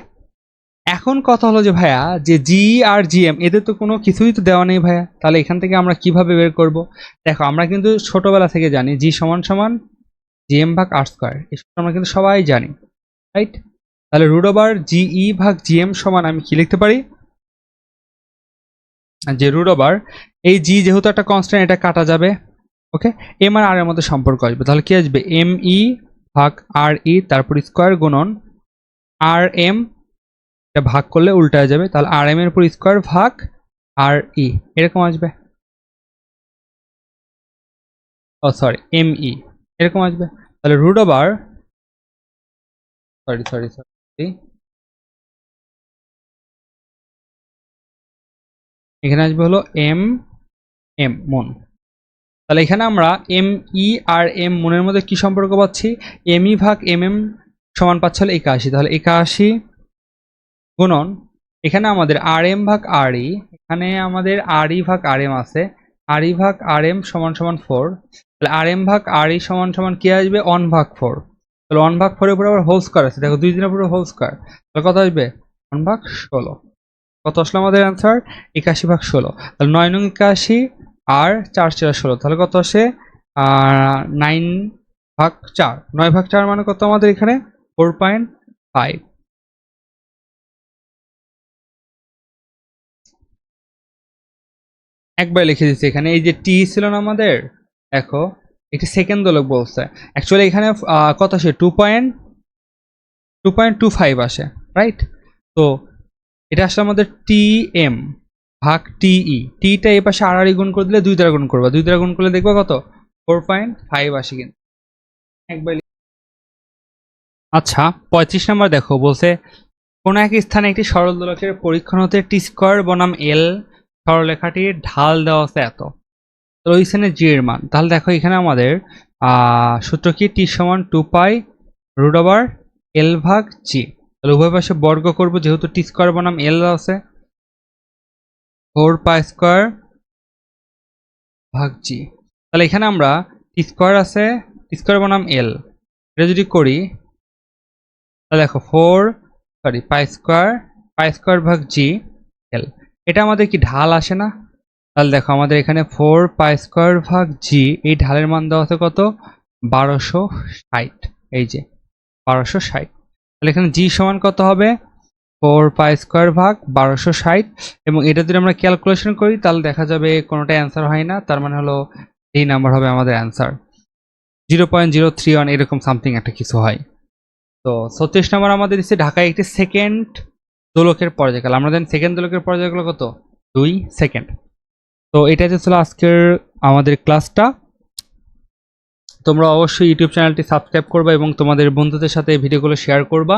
Speaker 1: এখন কথা হলো যে ভাইয়া যে জি আর জি এম এদের তো কোনো কিছুই তো দেওয়া নেই ভাইয়া, তাহলে এখান থেকে আমরা কিভাবে বের করব, দেখো আমরা কিন্তু ছোটবেলা থেকে জানি জি সমান সমান জি এম ভাগ আর স্কোয়ার, এই সূত্র আমরা কিন্তু সবাই জানি, রাইট? তাহলে রুট ওভার জিই ভাগ জি এম সমান আমি কি লিখতে পারি, যে রুট ওভার এই জি যেহেতু একটা কনস্ট্যান্ট, এটা কাটা যাবে, ওকে, এম আর আর এর মধ্যে সম্পর্ক আসবে, তাহলে কি আসবে এম ই ভাগ আর ই, তারপর স্কোয়ার গুণন আর এম, এটা ভাগ করলে উল্টা হয়ে যাবে, তাহলে আর এম এর উপর স্কোয়ার ভাগ আর ই, এরকম আসবে, ও সরি এম ই, এরকম আসবে, তাহলে root over sorry sorry sorry এখানে আসবে হলো এম এম মন, তাহলে এখানে আমরা এম ই আর এম মনের মধ্যে কি সম্পর্ক পাচ্ছি, এম ই ভাগ এম এম সমান পাচ্ছে হলো 81, তাহলে 81 গুণন এখানে আমাদের আর এম ভাগ আর ই, এখানে আমাদের আর ই ভাগ আর এম আছে, আর ই ভাগ আর এম সমান সমান 4, তাহলে আর এম ভাগ আর ই সমান সমান কি আসবে 1 ভাগ 4, তাহলে 1 ভাগ 4 এর উপরে আবার হোল স্কয়ার আছে, দেখো 2 দিনের উপরে হোল স্কয়ার, তাহলে কত আসবে 1 ভাগ 16, কত আসলো আমাদের অ্যান্সার 81 ভাগ 16, তাহলে 9 নং 81 আর 4 4 16, তাহলে কত আসে 9 ভাগ 4, 9 ভাগ 4 মানে কত আমাদের এখানে 4.5, একবার লিখে দিচ্ছি এখানে, এই যে টি ছিল না আমাদের, দেখো একটি সেকেন্ড দোলক বলছে, অ্যাকচুয়ালি এখানে কত আসে 2.25 আসে, রাইট? তো এটা আসলে আমাদের টি এম ভাগ টিই, টিটা এই পাশে আর গুণ করে দিলে 2 দ্বারা গুণ করবা, 2 দ্বারা গুণ করলে দেখবা কত 4.5 আসে কিন্তু একবার। আচ্ছা 35 নম্বর দেখো বলছে কোন এক স্থানে একটি সরল দোলকের পরীক্ষণ হতে টি স্কোয়ার বনাম এল সরলরেখাটির ঢাল দেওয়া আছে এত, তো ওই স্থানে জি এর মান, তাহলে দেখো এখানে আমাদের সূত্র কি টি সমান 2 পাই রুট ওভার এল ভাগ জি, তাহলে উভয় পাশে বর্গ করবো, যেহেতু টি স্কোয়ার বনাম এল আছে 4 পাই স্কোয়ার ভাগ জি, তাহলে এখানে আমরা টি স্কোয়ার আছে, টি স্কোয়ার বনাম এল, এটা যদি করি তাহলে দেখো পাই স্কোয়ার ভাগ জি এল, এটা আমাদের কি ঢাল আসে না, তাহলে দেখো আমাদের এখানে 4 পাই স্কোয়ার ভাগ জি, এই ঢালের মান দেওয়া আছে কত 1260, এই যে 1260, তাহলে এখানে জি সমান কত হবে 4 পাই স্কোয়ার ভাগ 1260, এবং এটা যদি আমরা ক্যালকুলেশন করি তাহলে দেখা যাবে কোনোটা অ্যান্সার হয় না, তার মানে হলো এই নাম্বার হবে আমাদের অ্যান্সার। 0.031 এরকম সামথিং একটা কিছু হয়। তো 36 নম্বর আমাদের দিচ্ছে ঢাকায় একটি সেকেন্ড দোলকের পর্যায়কাল। আমরা জানি সেকেন্ড দোলকের পর্যায়কাল কত, 2 সেকেন্ড। তো এটা ছিল আজকের আমাদের ক্লাসটা। তোমরা অবশ্যই ইউটিউব চ্যানেলটি সাবস্ক্রাইব করবা এবং তোমাদের বন্ধুদের সাথে এই ভিডিওগুলো শেয়ার করবা।